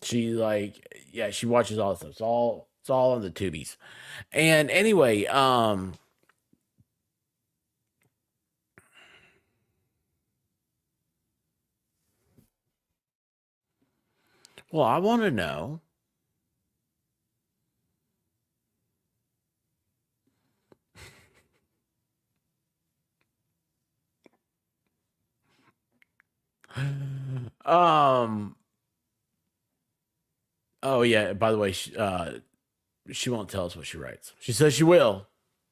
She like yeah, she watches all this stuff. It's all on the tubies. And anyway, well, I want to know. Um. Oh yeah. By the way, she won't tell us what she writes. She says she will,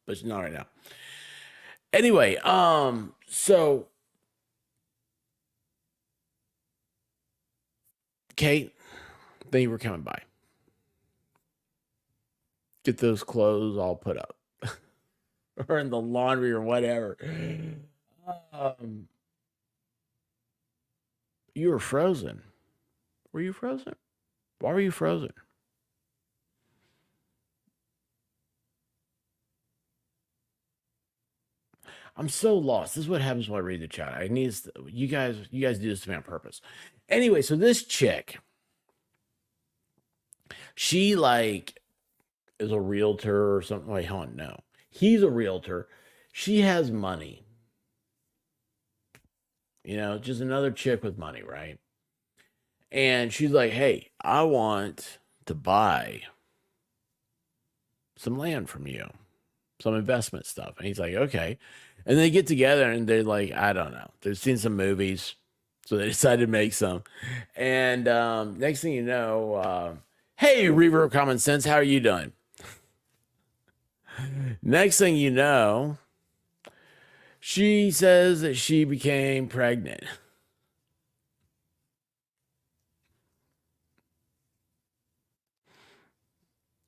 but not right now. Anyway, so Kate, thank you for coming by. Get those clothes all put up, or in the laundry or whatever. Um, you were frozen. Were you frozen? Why were you frozen? I'm so lost. This is what happens when I read the chat. You guys do this to me on purpose. Anyway, so this chick, She like is a realtor or something. Wait, hold on, no. He's a realtor. She has money. Just another chick with money, right? And she's like, "Hey, I want to buy some land from you, some investment stuff." And he's like, "Okay." And they get together and they're like, I don't know. They've seen some movies, so they decided to make some. And next thing you know, hey, Reaver of Common Sense, how are you doing? Next thing you know, she says that she became pregnant.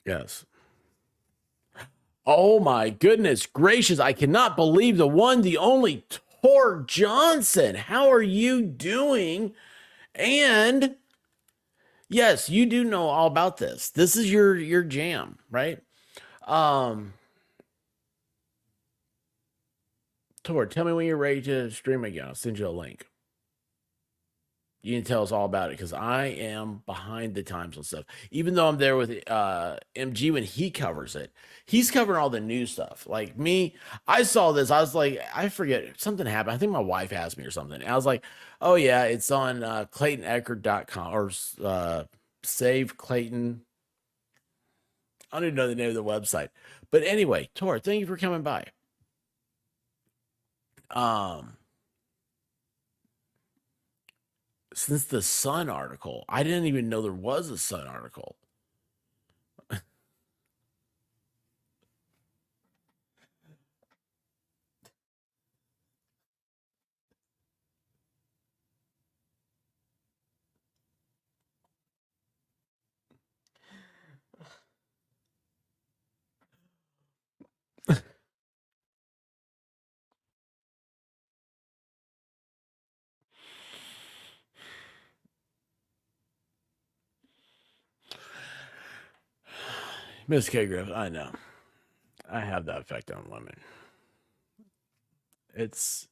Yes. Oh my goodness gracious. I cannot believe the one, the only Tor Johnson. How are you doing? And yes, you do know all about this. This is your jam, right? Um, Tor, tell me when you're ready to stream again. I'll send you a link. You can tell us all about it because I am behind the times on stuff. Even though I'm there with MG when he covers it, he's covering all the new stuff. Like me, I saw this. I was like, I forget something happened. I think my wife asked me or something. And I was like, oh yeah, it's on ClaytonEckert.com or Save Clayton. I don't even know the name of the website. But anyway, Tor, thank you for coming by. Um, since the Sun article, I didn't even know there was a Sun article. Miss K. Griff, I know. I have that effect on women. It's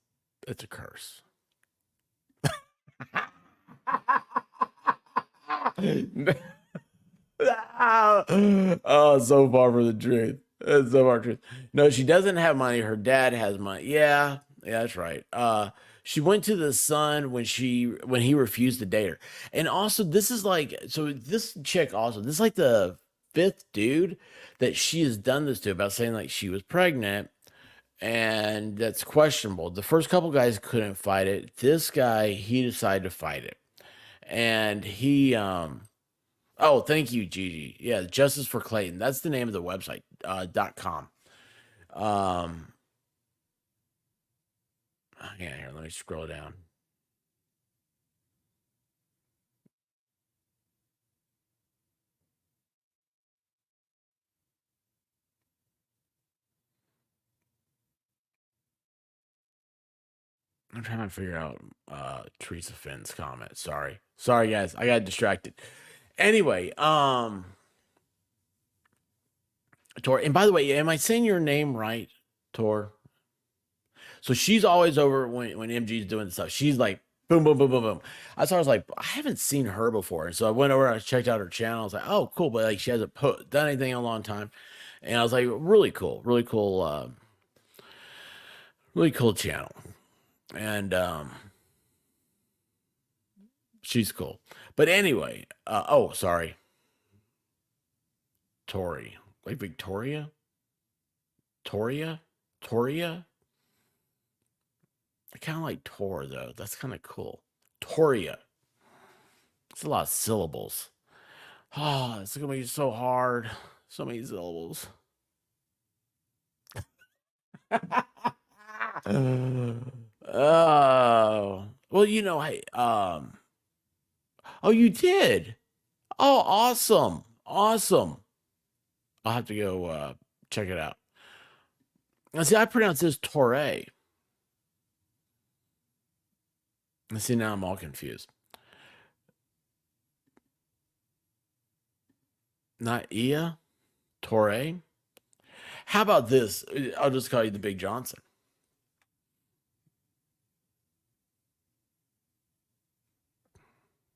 it's a curse. Oh, so far from the truth. It's so far from the truth. No, she doesn't have money. Her dad has money. Yeah, that's right. She went to the Sun when he refused to date her. And also, this is like so. This chick also. This is like the fifth dude that she has done this to about saying like she was pregnant, and that's questionable. The first couple guys couldn't fight it. This guy, he decided to fight it, and he oh, thank you, Gigi. Yeah, Justice for Clayton. That's the name of the website. .com. Um, yeah, here. Let me scroll down. I'm trying to figure out Teresa Finn's comment. Sorry, guys. I got distracted. Anyway, Tor. And by the way, am I saying your name right, Tor? So she's always over when MG's doing stuff. She's like boom, boom, boom, boom, boom. I was like, I haven't seen her before, and so I went over and I checked out her channel. I was like, oh, cool, but like she hasn't done anything in a long time, and I was like, really cool channel, and she's cool. But anyway, oh, sorry, Tori, like Victoria, Toria, Toria. I kind of like Tor though. That's kind of cool. Toria. It's a lot of syllables. Oh, it's gonna be so hard. So many syllables. Oh, well, hey, oh, you did. Oh, awesome, awesome. I'll have to go check it out. Now, see, I pronounce this Torre. And see, now I'm all confused. Not Ia, Torre. How about this? I'll just call you the Big Johnson.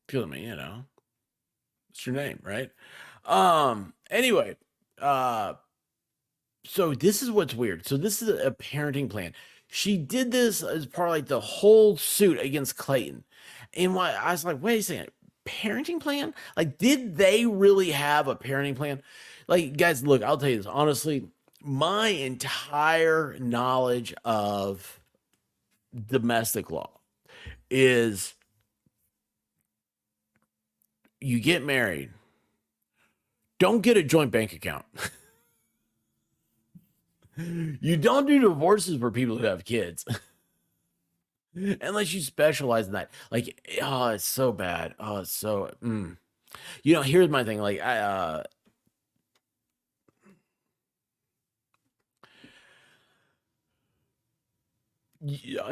Kill me, it's your name, right? Anyway, uh, so this is what's weird. So this is a parenting plan. She did this as part of like the whole suit against Clayton. And what I was like, wait a second, parenting plan? Like, did they really have a parenting plan? Like, guys, look, I'll tell you this honestly. My entire knowledge of domestic law is you get married, don't get a joint bank account. You don't do divorces for people who have kids unless you specialize in that. Like, oh, it's so bad. Oh, it's so. Here's my thing. Like, a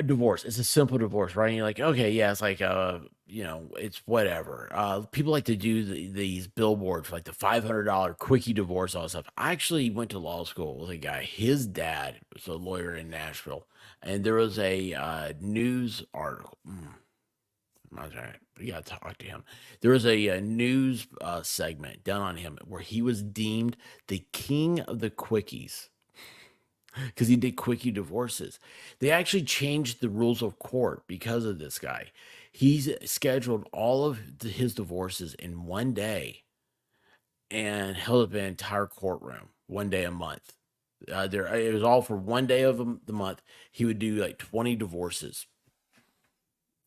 divorce. It's a simple divorce, right? And you're like, okay, yeah, it's like, it's whatever. People like to do these billboards for like the $500 quickie divorce, all that stuff. I actually went to law school with a guy. His dad was a lawyer in Nashville, and there was a news article. All right, we gotta talk to him. There was a news segment done on him where he was deemed the king of the quickies because he did quickie divorces. They actually changed the rules of court because of this guy. He's scheduled all of his divorces in one day and held up an entire courtroom one day a month. There, it was all for one day of the month. He would do like 20 divorces,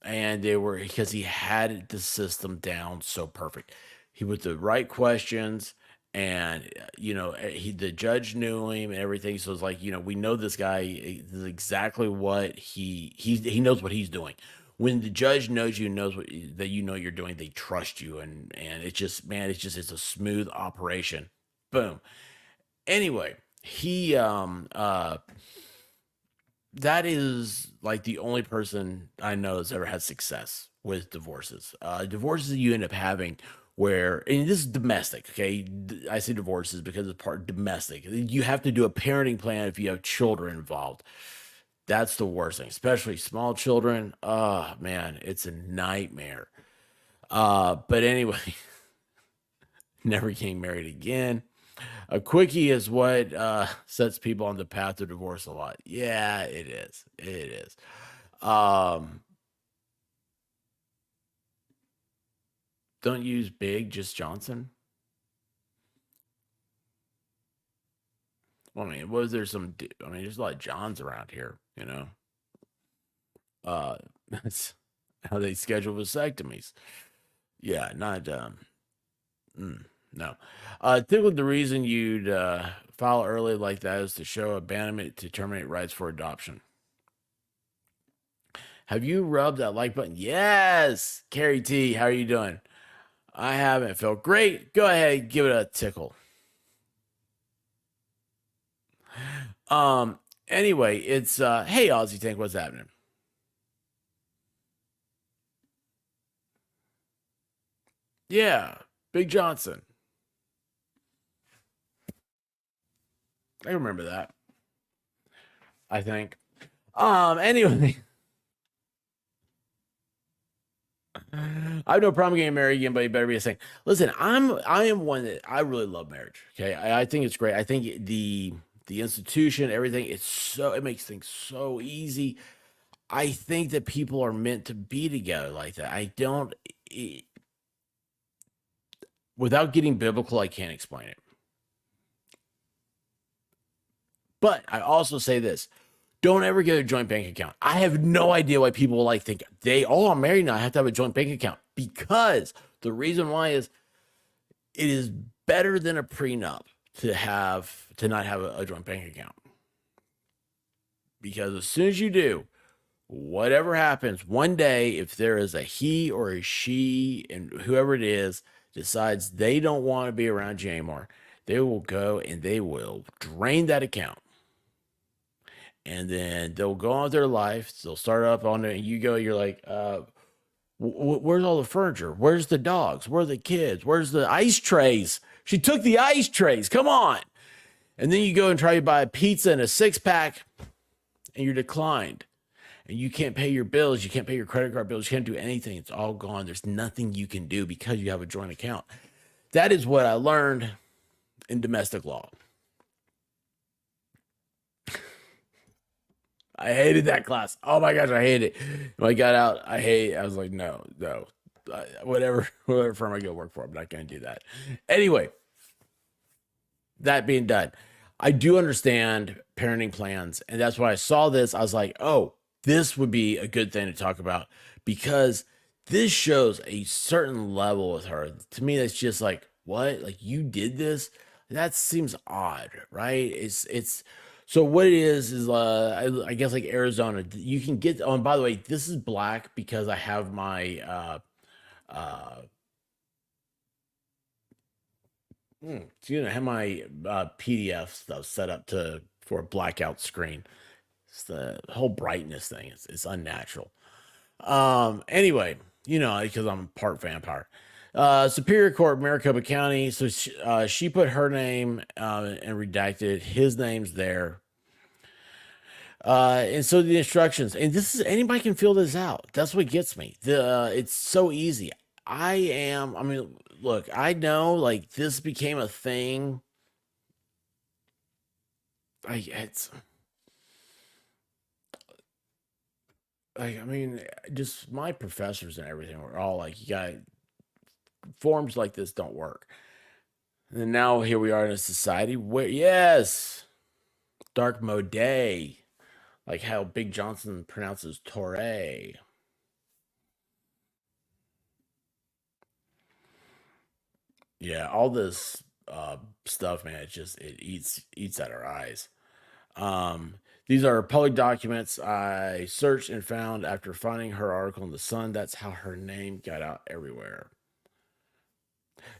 and they were because he had the system down so perfect. He put the right questions, and the judge knew him and everything. So it's like we know this guy is exactly what he knows what he's doing. When the judge knows you knows that you're doing, they trust you, and it's just man, it's a smooth operation. Boom. Anyway, he that is like the only person I know that's ever had success with divorces. Divorces you end up having where, and this is domestic, okay? I say divorces because it's part domestic. You have to do a parenting plan if you have children involved. That's the worst thing, especially small children. Oh man, it's a nightmare. But anyway, never getting married again. A quickie is what sets people on the path to divorce a lot. Yeah, it is. It is. Um, don't use big, just Johnson. Well, I mean, was there some? I mean, there's a lot of Johns around here. That's how they schedule vasectomies. Yeah, not no. Typically, the reason you'd file early like that is to show abandonment to terminate rights for adoption. Have you rubbed that like button? Yes, Carrie T. How are you doing? I haven't felt great. Go ahead, give it a tickle. Um. Anyway, it's hey Aussie Tank, what's happening? Yeah, Big Johnson. I remember that. I think. Anyway, I have no problem getting married again, but you better be a saint. Listen, I am one that I really love marriage. Okay, I think it's great. I think the institution, everything, it makes things so easy. I think that people are meant to be together like that. I don't, it, without getting biblical, I can't explain it. But I also say this: don't ever get a joint bank account. I have no idea why people like think I'm married now. I have to have a joint bank account because the reason why is it is better than a prenup to not have a joint bank account because as soon as you do, whatever happens one day, if there is a he or a she and whoever it is decides they don't want to be around you anymore, they will go and they will drain that account and then they'll go on with their life. They'll start up on it, and you go. You're like, where's all the furniture? Where's the dogs? Where are the kids? Where's the ice trays? She took the ice trays. Come on. And then you go and try to buy a pizza and a six pack, and you're declined. And you can't pay your bills. You can't pay your credit card bills. You can't do anything. It's all gone. There's nothing you can do because you have a joint account. That is what I learned in domestic law. I hated that class. Oh my gosh, I hated it. When I got out, I was like, no, no, whatever firm I go work for, I'm not going to do that. Anyway, that being done, I do understand parenting plans, and that's why I saw this. I was like, oh, this would be a good thing to talk about because this shows a certain level with her. To me, that's just like, what? Like you did this? That seems odd, right? It's so what it is I guess like Arizona, you can get. Oh, and by the way, this is black because I have my uh excuse me, I have my PDF stuff set up to for a blackout screen. It's the whole brightness thing. It's unnatural. Anyway, because I'm part vampire. Superior Court, Maricopa County. So she put her name and redacted his name's there. And so the instructions, and this is anybody can fill this out. That's what gets me. It's so easy. I mean, look, I know like this became a thing. It's like, I mean, just my professors and everything were all like, you got forms like this don't work. And now here we are in a society where, yes, dark mode day, like how Big Johnson pronounces Tori. Yeah, all this stuff, man, it eats at our eyes. Um, these are public documents I searched and found after finding her article in the Sun. That's how her name got out everywhere.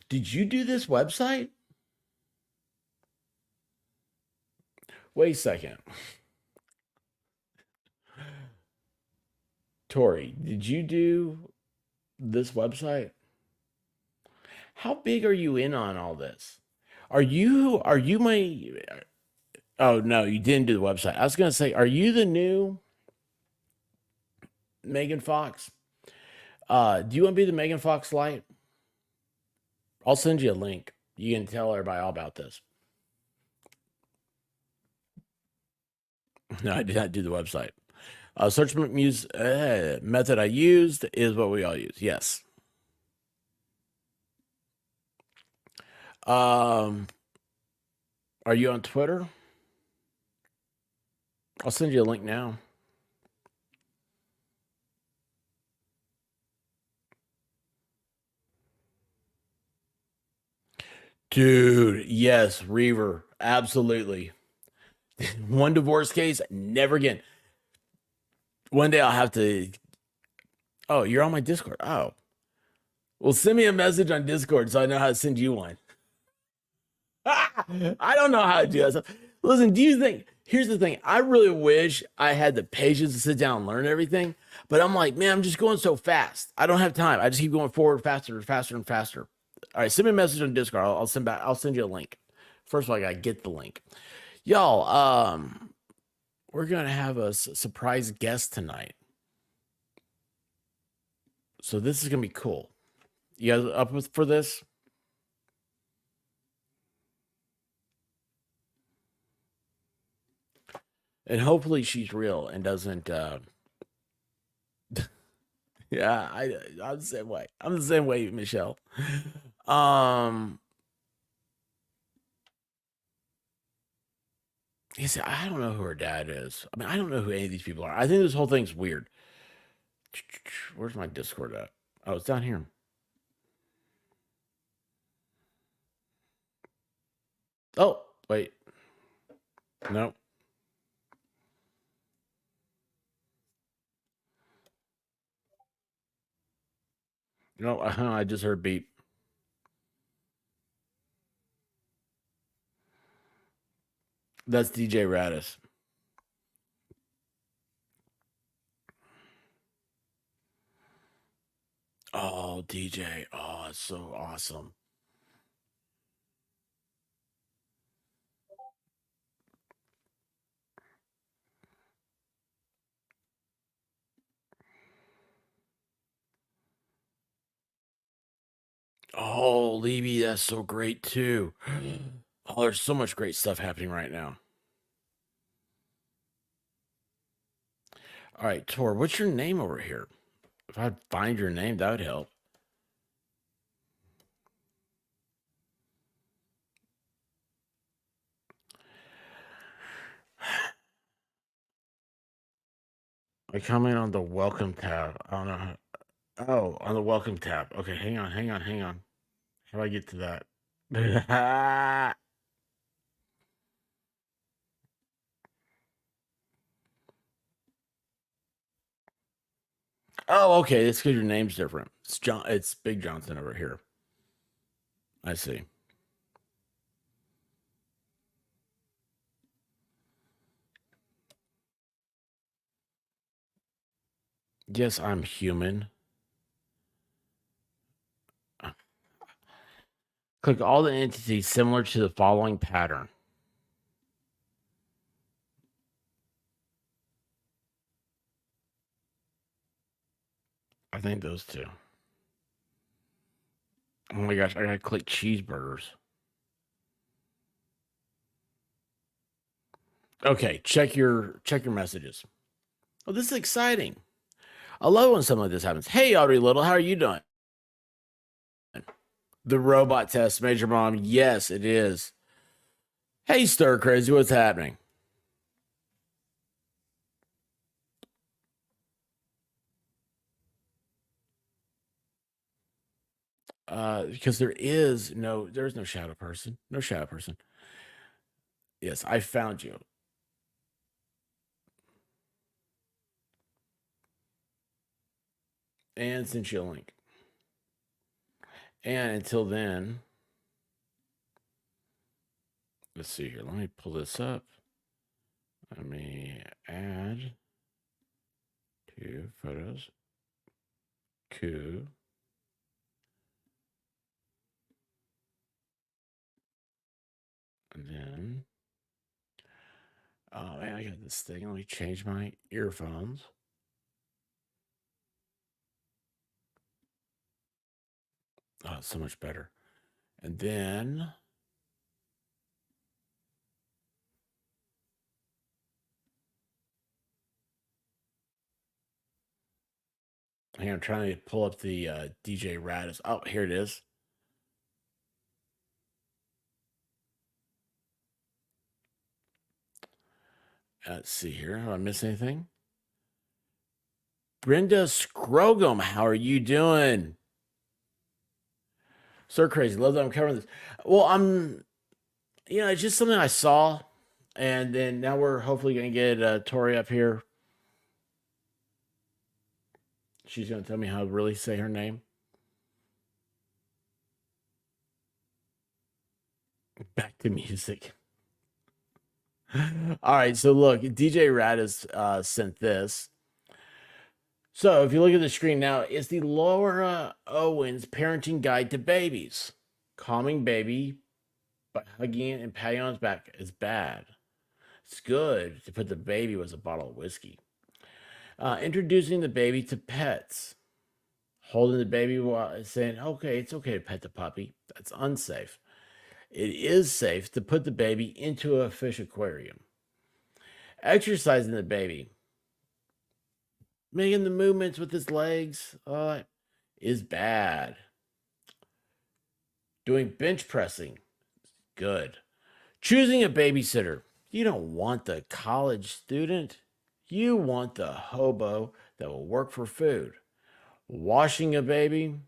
Did you do this website? Wait a second. Tori, did you do this website? How big are you in on all this? Are you my Oh no, you didn't do the website. I was gonna say, are you the new Megan Fox? Do you want to be the Megan Fox light? I'll send you a link. You can tell everybody all about this. No, I did not do the website. Search method I used is what we all use. Yes. Um, are you on Twitter? I'll send you a link now. Dude, yes, Reaver, absolutely. One divorce case, never again. One day I'll have to. Oh, you're on my Discord. Oh, well, send me a message on Discord so I know how to send you one. I don't know how to do that stuff. Listen, do you think? Here's the thing. I really wish I had the patience to sit down and learn everything, but I'm like, man, I'm just going so fast. I don't have time. I just keep going forward faster and faster and faster. All right, send me a message on Discord. I'll send back. I'll send you a link. First of all, I gotta get the link, y'all. We're gonna have a surprise guest tonight, so this is gonna be cool. You guys up for this? And hopefully she's real and doesn't. Yeah, I'm the same way. I'm the same way, Michelle. Um, you see, I don't know who her dad is. I mean, I don't know who any of these people are. I think this whole thing's weird. Where's my Discord at? Oh, it's down here. Oh, wait. No, no. I just heard beep. That's DJ Radis. Oh, DJ. Oh, it's so awesome. Oh, Levy, that's so great too. Oh, there's so much great stuff happening right now. All right, Tor, what's your name over here? If I'd find your name, that would help. I comment on the welcome tab. I don't know. Oh, on the welcome tab. Okay, hang on. How do I get to that? Oh, okay. It's because your name's different. It's John. It's Big Johnson over here. I see. Yes, I'm human. Click all the entities similar to the following pattern. I think those two. Oh my gosh, I gotta click cheeseburgers. Okay, check your messages. Oh, this is exciting. I love when something like this happens. Hey, Audrey Little, how are you doing? The robot test, Major Mom. Yes, it is. Hey, Stir Crazy, what's happening? Because there's no shadow person. No shadow person. Yes, I found you. And sent you a link. And until then, let's see here. Let me pull this up. Let me add to photos. Cool. And then, oh man, I got this thing. Let me change my earphones. Oh, it's so much better. And then, I'm trying to pull up the DJ Radis. Oh, here it is. Let's see here. Have I missed anything? Brenda Scrogum, how are you doing? So crazy. Love that I'm covering this. Well, it's just something I saw. And then now we're hopefully going to get Tori up here. She's going to tell me how to really say her name. Back to music. All right. So look, DJ Radis sent this. So if you look at the screen now, it's the Laura Owens parenting guide to babies. Calming baby by hugging it and patting on its back is bad. It's good to put the baby with a bottle of whiskey. Introducing the baby to pets. Holding the baby while saying, okay, it's okay to pet the puppy. That's unsafe. It is safe to put the baby into a fish aquarium. Exercising the baby. Making the movements with his legs is bad. Doing bench pressing. Good. Choosing a babysitter. You don't want the college student. You want the hobo that will work for food. Washing a baby.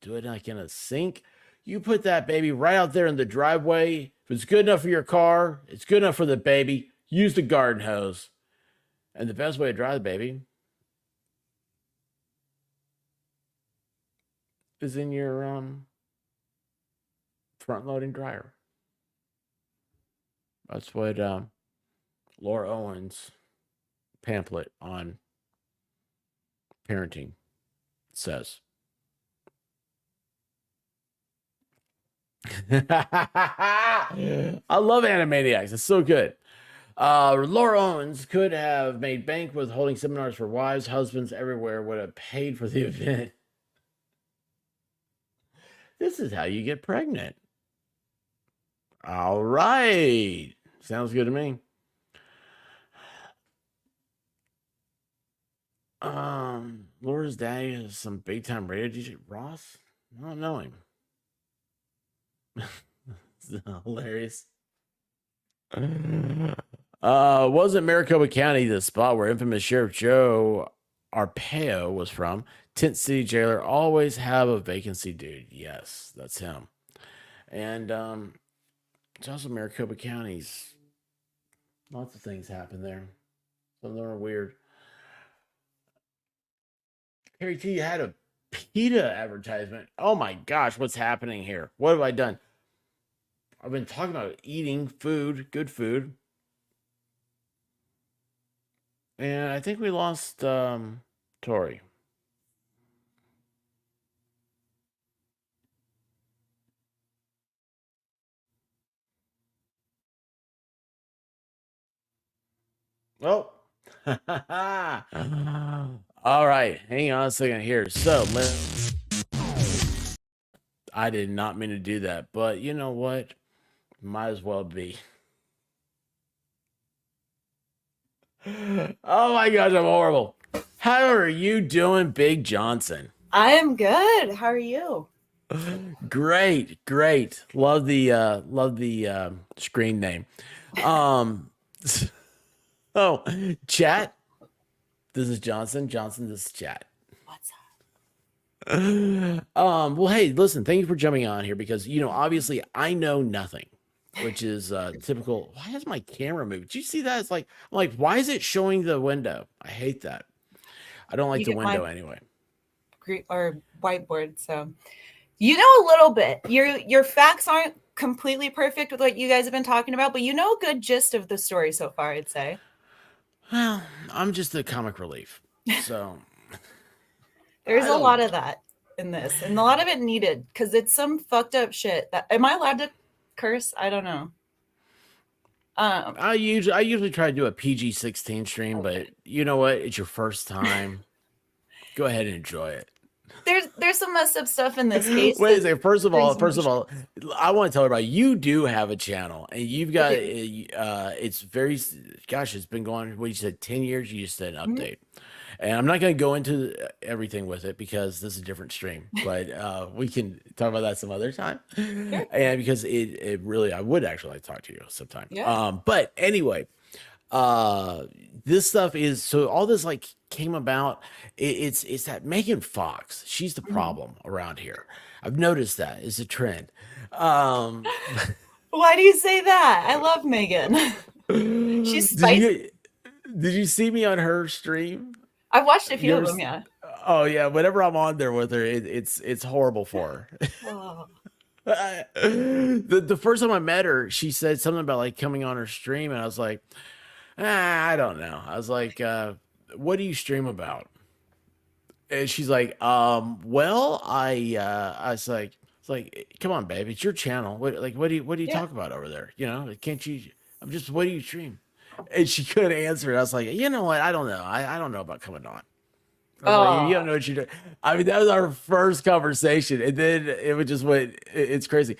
Do it like in a sink. You put that baby right out there in the driveway. If it's good enough for your car, it's good enough for the baby. Use the garden hose. And the best way to dry the baby is in your front loading dryer. That's what Laura Owens pamphlet on parenting says. I love Animaniacs. It's so good. Laura Owens could have made bank with holding seminars for wives, husbands everywhere, would have paid for the event. This is how you get pregnant. All right. Sounds good to me. Laura's daddy is some big time radio DJ. Ross? I don't know him. It's hilarious. Wasn't Maricopa County the spot where infamous Sheriff Joe Arpaio was from? Tent City jailer always have a vacancy, dude. Yes, that's him. And it's also Maricopa County's. Lots of things happen there. Some of them are weird. Harry T, you had a PETA advertisement. Oh my gosh, what's happening here? What have I done? I've been talking about eating food, good food. And I think we lost Tori. Oh. All right. Hang on a second here. So I did not mean to do that, but you know what? Might as well be. Oh my gosh, I'm horrible. How are you doing, Big Johnson? I am good. How are you? Great, great. Love the screen name. Um oh, chat. This is Johnson. Johnson, this is chat. What's up? Well, hey, listen, thank you for jumping on here because obviously I know nothing, which is typical. Why has my camera moved? Did you see that? It's like I'm like, why is it showing the window? I hate that. I don't like You the get window my anyway. or whiteboard, so you know a little bit. Your facts aren't completely perfect with what you guys have been talking about, but you know a good gist of the story so far, I'd say. Well, I'm just the comic relief. So There's I a lot don't of that in this, and a lot of it needed because it's some fucked up shit. That am I allowed to curse? I don't know. I usually try to do a PG-16 stream, Okay. but you know what? It's your first time. Go ahead and enjoy it. There's some messed up stuff in this case Wait a that second. First of all, brings first of emotion. all, I want to tell everybody you do have a channel, and you've I got do. it's very gosh, it's been going. What you said, 10 years. You just said an Mhm. update, and I'm not going to go into everything with it because this is a different stream. But we can talk about that some other time, Sure. and because it really, I would actually like to talk to you sometime. Yeah. But anyway, uh this stuff is so all this like came about. It's that Megan Fox, she's the Mhm. problem around here. I've noticed that it's a trend. um Why do you say that? I love Megan. She's did spicy. you see me on her stream? I've watched a You few ever of them, yeah. oh yeah, whenever I'm on there with her, it's horrible for her. Oh, The first time I met her, she said something about like coming on her stream, and I was like, I don't know. I was like, what do you stream about? And she's like, well, I was like, it's like, come on, babe, it's your channel. What do you yeah. talk about over there? Can't you? I'm just, what do you stream? And she couldn't answer it. I was like, you know what? I don't know. I don't know about coming on. I was like, you Oh, don't know what you're doing. I mean, that was our first conversation, and then it would just went. It's crazy.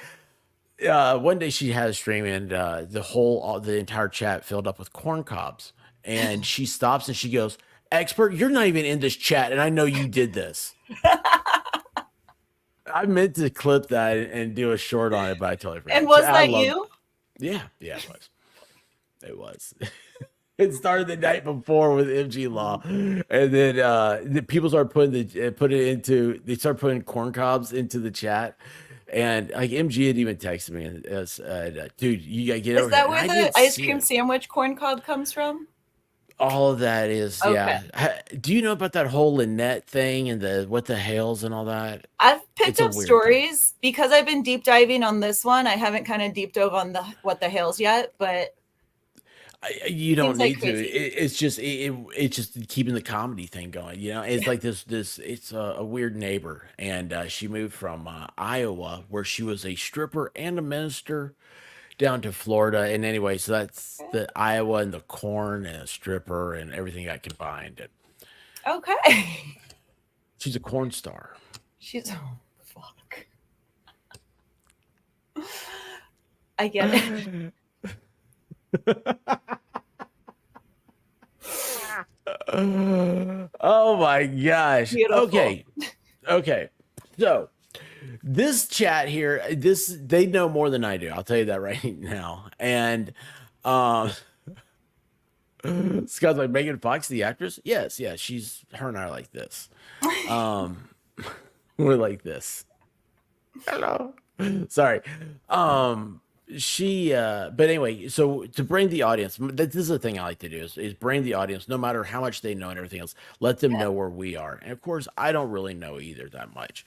One day she had a stream, and the entire chat filled up with corn cobs, and she stops and she goes, "Expert, you're not even in this chat, and I know you did this." I meant to clip that and do a short on it, but I totally and forgot. was I that love, you? yeah, yeah, it was, it was. It started the night before with MG Law, and then the people started they started putting corn cobs into the chat, and like MG had even texted me and dude, you gotta get Is over here, that and where I the did ice see cream it. sandwich corn cob comes from? All of that is, Okay. yeah. Do you know about that whole Lynette thing and the what the Hales and all that? I've picked It's a up weird thing. stories because I've been deep diving on this one. I haven't kind of deep dove on the what the Hales yet, but You don't seems like need to. crazy. It's just keeping the comedy thing going. It's like this. It's a weird neighbor, and she moved from Iowa, where she was a stripper and a minister, down to Florida. And anyway, so that's the Iowa and the corn and a stripper and everything got combined. And Okay. she's a corn star. She's oh fuck. I get it. Oh my gosh. Beautiful. Okay. So this chat here, this they know more than I do. I'll tell you that right now. And um Scott's like Megan Fox, the actress. Yes, yeah, she's her and I are like this. Um, we're like this. Hello. Sorry. Um, but anyway, so to bring the audience, this is the thing I like to do is bring the audience, no matter how much they know and everything else, let them Yeah. know where we are. And of course, I don't really know either that much.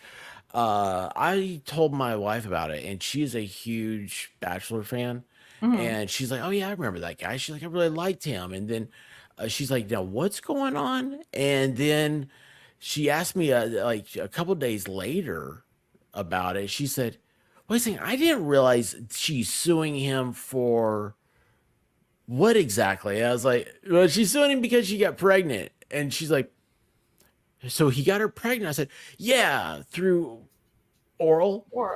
I told my wife about it, and she's a huge Bachelor fan. Mhm. And she's like, "Oh yeah, I remember that guy." She's like, "I really liked him." And then she's like, "Now what's going on?" And then she asked me like a couple days later about it. She said, "Wait a second, I didn't realize she's suing him for what exactly?" I was like, "Well, she's suing him because she got pregnant." And she's like, "So he got her pregnant?" I said, "Yeah, through oral." Or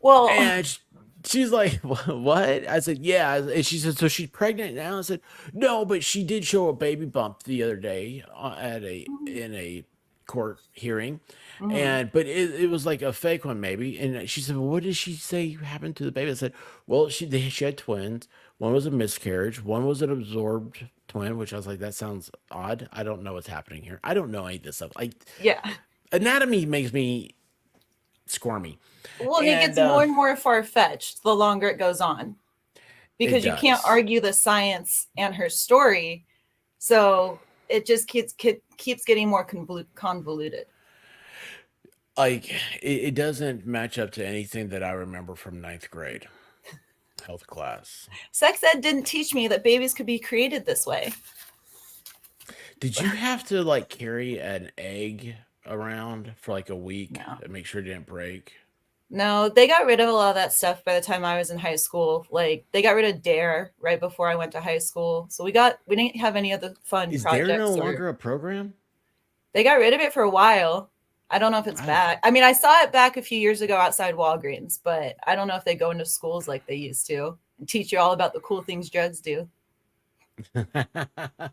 well, And she's like, "What?" I said, "Yeah." And she said, "So she's pregnant now?" I said, "No, but she did show a baby bump the other day at a in a court hearing, mhm. and but it was like a fake one maybe." And she said, "Well, what did she say happened to the baby?" I said, "Well, she had twins. One was a miscarriage. One was an absorbed twin." Which I was like, "That sounds odd. I don't know what's happening here. I don't know any of this stuff. Like Yeah. anatomy makes me squirmy." Well, and it gets And more and more far fetched the longer it goes on it because you can't does. argue the science and her story. So it just keeps getting more convoluted. Like it doesn't match up to anything that I remember from ninth grade health class. Sex ed didn't teach me that babies could be created this way. Did you have to like carry an egg around for like a week No. and make sure it didn't break? No, they got rid of a lot of that stuff by the time I was in high school. Like they got rid of Dare right before I went to high school. So we didn't have any of the fun Is there no projects or longer a program? they got rid of it for a while. I don't know if it's I back. I mean, I saw it back a few years ago outside Walgreens, but I don't know if they go into schools like they used to and teach you all about the cool things drugs do. the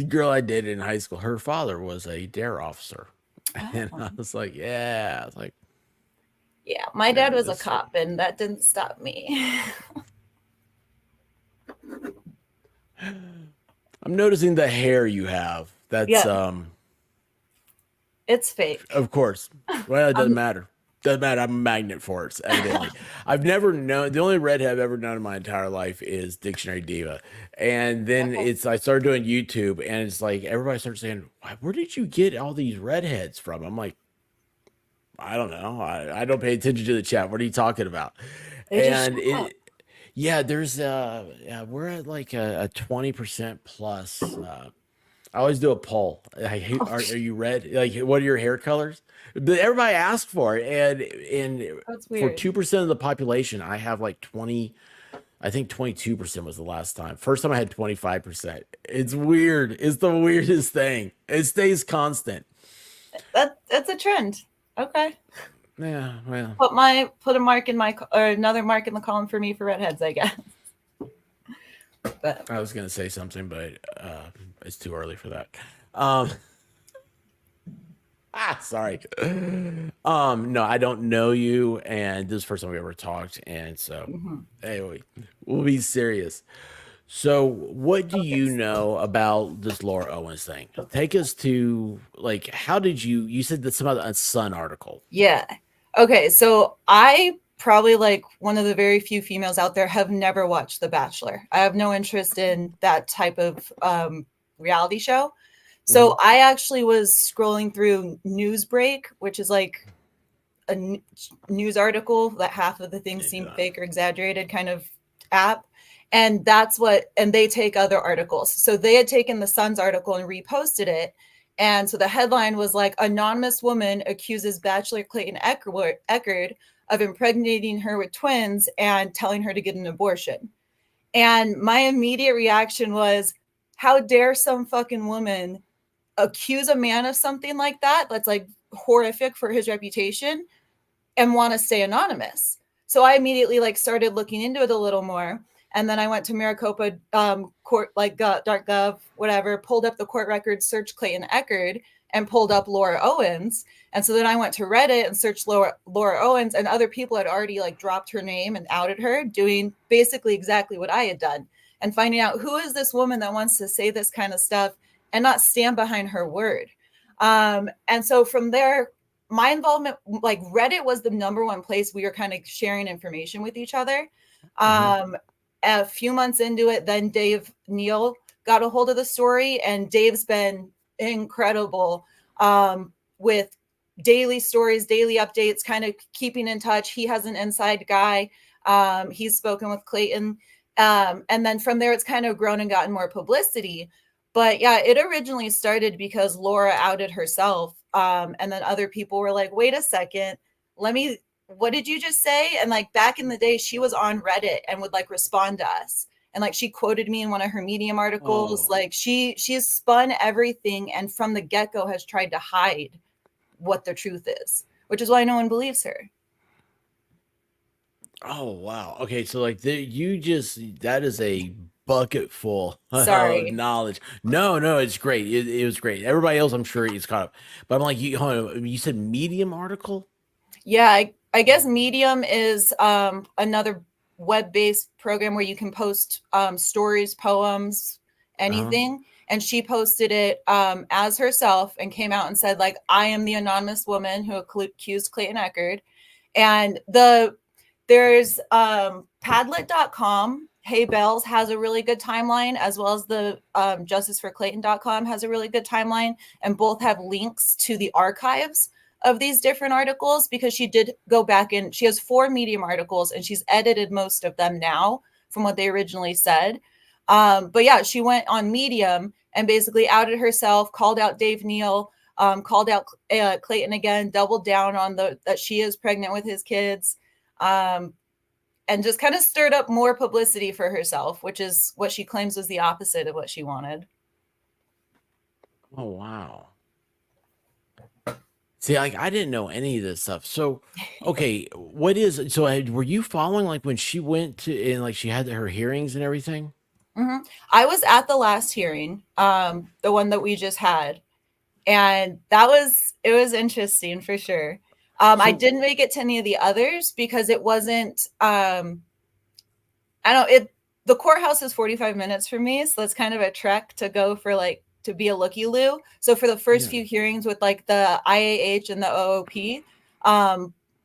girl I dated in high school, her father was a dare officer. And Oh. I was like, yeah. I was like, Yeah, my dad yeah, was a this cop and that didn't stop me. I'm noticing the hair you have. That's Yeah, it's fake. Of course. Well, it doesn't I'm matter. Doesn't matter. I'm a magnet for it, evidently. I've never known the only redhead I've ever known in my entire life is Dictionary Diva. And then okay. I started doing YouTube and it's like everybody starts saying, "Why, where did you get all these redheads from?" I'm like, I don't know. I don't pay attention to the chat. What are you talking about? They just And show up. it yeah, there's yeah, we're at like a 20% plus I always do a poll. Like, Oh, are you red? Like, what are your hair colors? But everybody asks for it, and that's for weird. 2% of the population, I have like 20. I think 22% was the last time. First time I had 25%. It's weird. It's the weirdest thing. It stays constant. That's a trend. Okay. Yeah, well, Put a mark in my or another mark in the column for me for redheads, I guess. But I was gonna say something, but it's too early for that. Um, sorry. No, I don't know you, and this is the first time we ever talked, and so mhm. anyway, we'll be serious. So, what do Okay. you know about this Laura Owens thing? Take us to like, how did you said that some about a Sun article? Yeah. Okay. So I probably like one of the very few females out there have never watched The Bachelor. I have no interest in that type of reality show. Hmm. So I actually was scrolling through Newsbreak, which is like a news article that half of the things seem Yeah. fake or exaggerated kind of app. And and they take other articles. So they had taken the Sun's article and reposted it. And so the headline was like, anonymous woman accuses Bachelor Clayton Eckerd of impregnating her with twins and telling her to get an abortion. And my immediate reaction was, how dare some fucking woman accuse a man of something like that? That's like horrific for his reputation and want to stay anonymous. So I immediately like started looking into it a little more. And then I went to Maricopa court, like .gov, whatever, pulled up the court records, searched Clayton Echard, and pulled up Laura Owens. And so then I went to Reddit and searched Laura Owens, and other people had already like dropped her name and outed her, doing basically exactly what I had done, and finding out who is this woman that wants to say this kind of stuff and not stand behind her word. And so from there, my involvement, like Reddit was the number one place we were kind of sharing information with each other. A few months into it, then Dave Neal got a hold of the story, and Dave's been incredible with daily stories, daily updates, kind of keeping in touch. He has an inside guy. He's spoken with Clayton. And then from there, it's kind of grown and gotten more publicity. But yeah, it originally started because Laura outed herself. And then other people were like, wait a second, what did you just say? And like back in the day, she was on Reddit and would like respond to us. And like she quoted me in one of her Medium articles. Like she's spun everything, and from the get-go has tried to hide what the truth is, which is why no one believes her. Oh wow. Okay, so like that is a bucket full of Sorry. knowledge. No, it's great. It was great. Everybody else, I'm sure, is caught up. But I'm like, you said Medium article? Yeah, I guess Medium is another web-based program where you can post stories, poems, anything. And she posted it as herself and came out and said, like, I am the anonymous woman who accused Clayton Echard. And there's Padlet.com. Hey Bells has a really good timeline, as well as the justiceforclayton.com has a really good timeline. And both have links to the archives of these different articles, because she did go back and she has 4 Medium articles and she's edited most of them now from what they originally said. But yeah, she went on Medium and basically outed herself, called out Dave Neal, called out Clayton again, doubled down on that she is pregnant with his kids, and just kind of stirred up more publicity for herself, which is what she claims was the opposite of what she wanted. Oh wow. See, like I didn't know any of this stuff. So, okay, were you following like when she went to and like she had her hearings and everything? Mm-hmm. I was at the last hearing, the one that we just had, and it was interesting for sure. I didn't make it to any of the others because it wasn't. The courthouse is 45 minutes from me, so it's kind of a trek to go for like to be a looky-loo. So for the first few hearings with like the IAH and the OOP,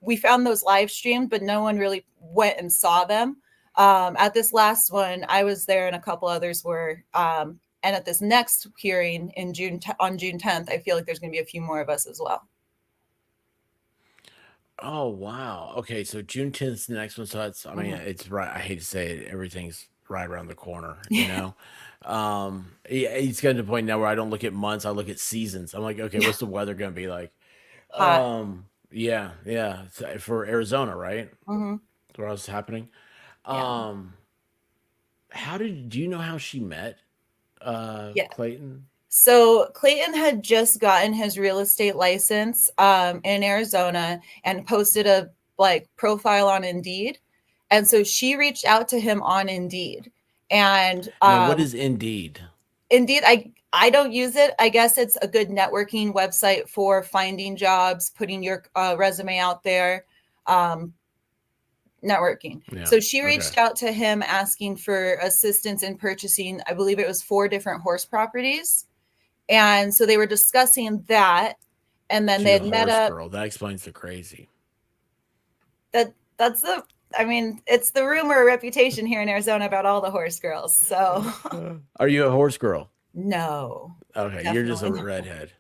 we found those live streamed, but no one really went and saw them. At this last one, I was there and a couple others were. And at this next hearing in on June 10th, I feel like there's going to be a few more of us as well. Oh wow. Okay, so June 10th is the next one. So I mean, it's right. I hate to say it, everything's right around the corner, you know. It's getting to the point now where I don't look at months, I look at seasons. I'm like, okay, what's the weather gonna be like? Hot. Yeah. For Arizona, right? Mm-hmm. Where else is happening? Yeah. Do you know how she met Yeah. Clayton? So Clayton had just gotten his real estate license in Arizona and posted a like profile on Indeed. And so she reached out to him on Indeed. And Now, what is Indeed? Indeed, I don't use it. I guess it's a good networking website for finding jobs, putting your resume out there, networking. Yeah. So she reached out to him asking for assistance in purchasing, I believe it was 4 different horse properties. And so they were discussing that, and then they had met up. Girl. That explains the crazy. It's the rumor reputation here in Arizona about all the horse girls. So, are you a horse girl? No. Okay, you're just a redhead.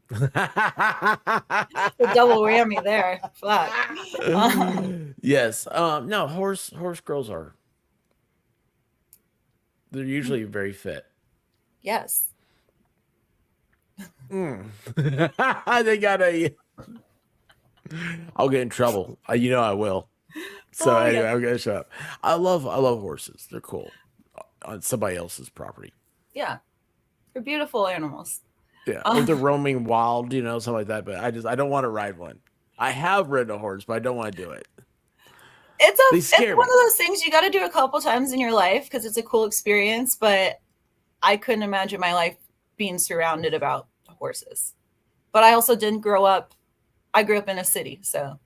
The double whammy there. Fuck. Yes. No, horse girls they're usually very fit. Yes. They got I'll get in trouble. You know I will. So anyway, I'm gonna shut up. I love horses. They're cool on somebody else's property. Yeah, they're beautiful animals. Yeah, or they're roaming wild, something like that. But I don't want to ride one. I have ridden a horse, but I don't want to do it. They It's scare one of me. those things you got to do a couple times in your life because it's a cool experience, but I couldn't imagine my life being surrounded about horses. But I also didn't grow up. I grew up in a city, so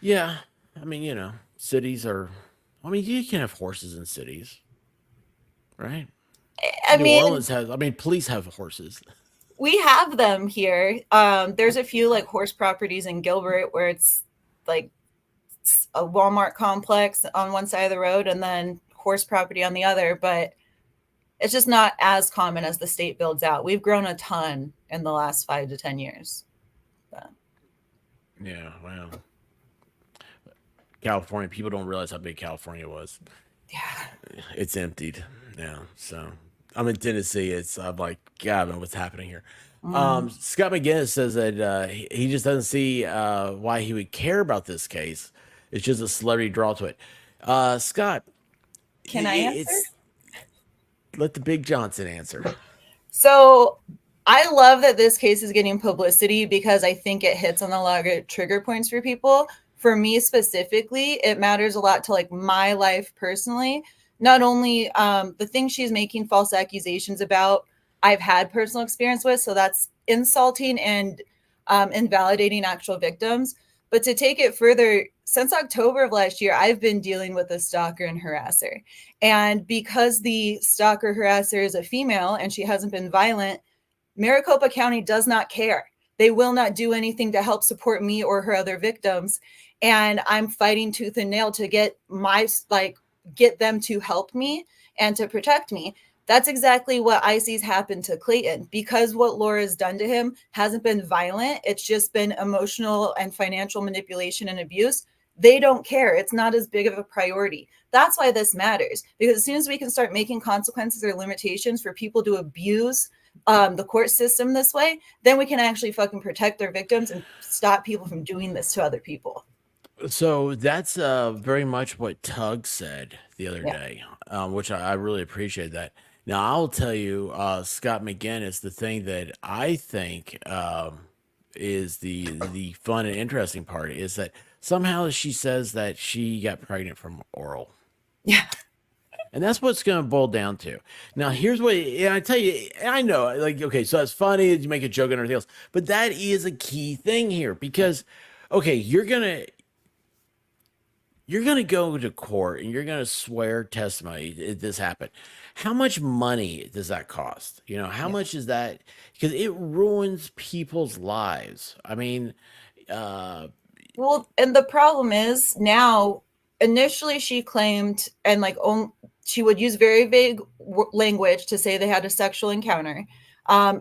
Yeah, I mean, cities are. I mean, you can have horses in cities, right? I New mean, Orleans has. I mean, police have horses. we have them here. There's a few like horse properties in Gilbert where it's like a Walmart complex on one side of the road and then horse property on the other, but it's just not as common as the state builds out. We've grown a ton in the last 5 to 10 years. But, Yeah, well, California. People don't realize how big California was. yeah. It's emptied now. So I'm in Tennessee. I'm like, God, man, what's happening here? Mm. Scott McGinnis says that he just doesn't see why he would care about this case. It's just a celebrity draw to it. Scott, Can I answer? it's let the Big Johnson answer. So I love that this case is getting publicity because I think it hits on a lot of trigger points for people. For me specifically, it matters a lot to like my life personally. Not only the things she's making false accusations about, I've had personal experience with, so that's insulting and invalidating actual victims. But to take it further, since October of last year, I've been dealing with a stalker and harasser. And because the stalker harasser is a female and she hasn't been violent, Maricopa County does not care. They will not do anything to help support me or her other victims. And I'm fighting tooth and nail to get them to help me and to protect me. That's exactly what I see's happened to Clayton because what Laura's done to him hasn't been violent. It's just been emotional and financial manipulation and abuse. They don't care. It's not as big of a priority. That's why this matters because as soon as we can start making consequences or limitations for people to abuse the court system this way, then we can actually fucking protect their victims and stop people from doing this to other people. So that's very much what Tug said the other Yeah. day, which I really appreciate that. Now I'll tell you, Scott McGinnis, the thing that I think is the fun and interesting part is that somehow she says that she got pregnant from oral. Yeah. And that's what's going to boil down to. Now, here's what and I tell you. I know, like, okay, so that's funny that you make a joke and everything else, but that is a key thing here because, okay, you're gonna go to court and you're gonna swear testimony that this happened. How much money does that cost? How Yeah. much is that? Because it ruins people's lives. I mean, uh, Well, and the problem is now, initially she claimed, and like she would use very vague language to say they had a sexual encounter.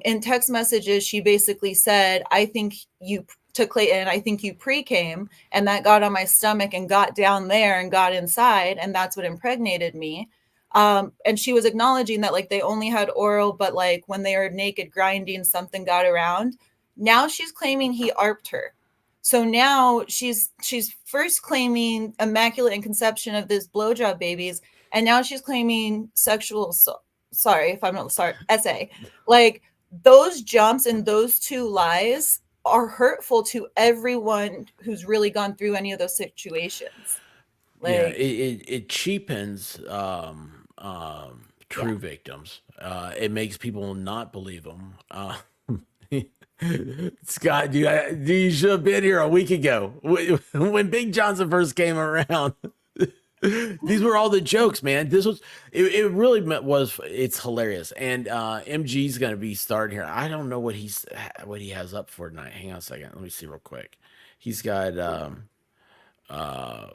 In text messages, she basically said, I think you, to Clayton, I think you pre came, and that got on my stomach and got down there and got inside, and that's what impregnated me. And she was acknowledging that like they only had oral, but like when they were naked grinding, something got around. Now she's claiming he arped her. So now she's first claiming immaculate conception of this blowjob babies, and now she's claiming sexual assault. Sorry if I'm not sorry, essay. Like those jumps and those two lies are hurtful to everyone who's really gone through any of those situations. yeah, Like, it cheapens yeah. true victims. It makes people not believe them. Scott, you should have been here a week ago when Big Johnson first came around. These were all the jokes, man. This was it really was it's hilarious. And MG's gonna be starting here. I don't know what he has up for tonight. Hang on a second. Let me see real quick. He's got uh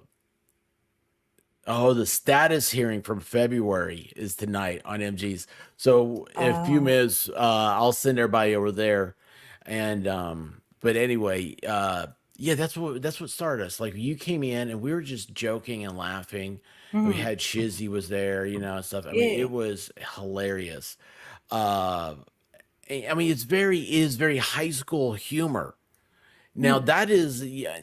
oh, the status hearing from February is tonight on MG's. So in a few Oh. minutes, I'll send everybody over there. And but anyway, yeah, that's what started us. Like you came in and we were just joking and laughing. We Mhm. had Shizzy was there, and stuff. I mean, Yeah. it was hilarious. Uh, I mean, it is very high school humor. Now Mhm. that is, yeah,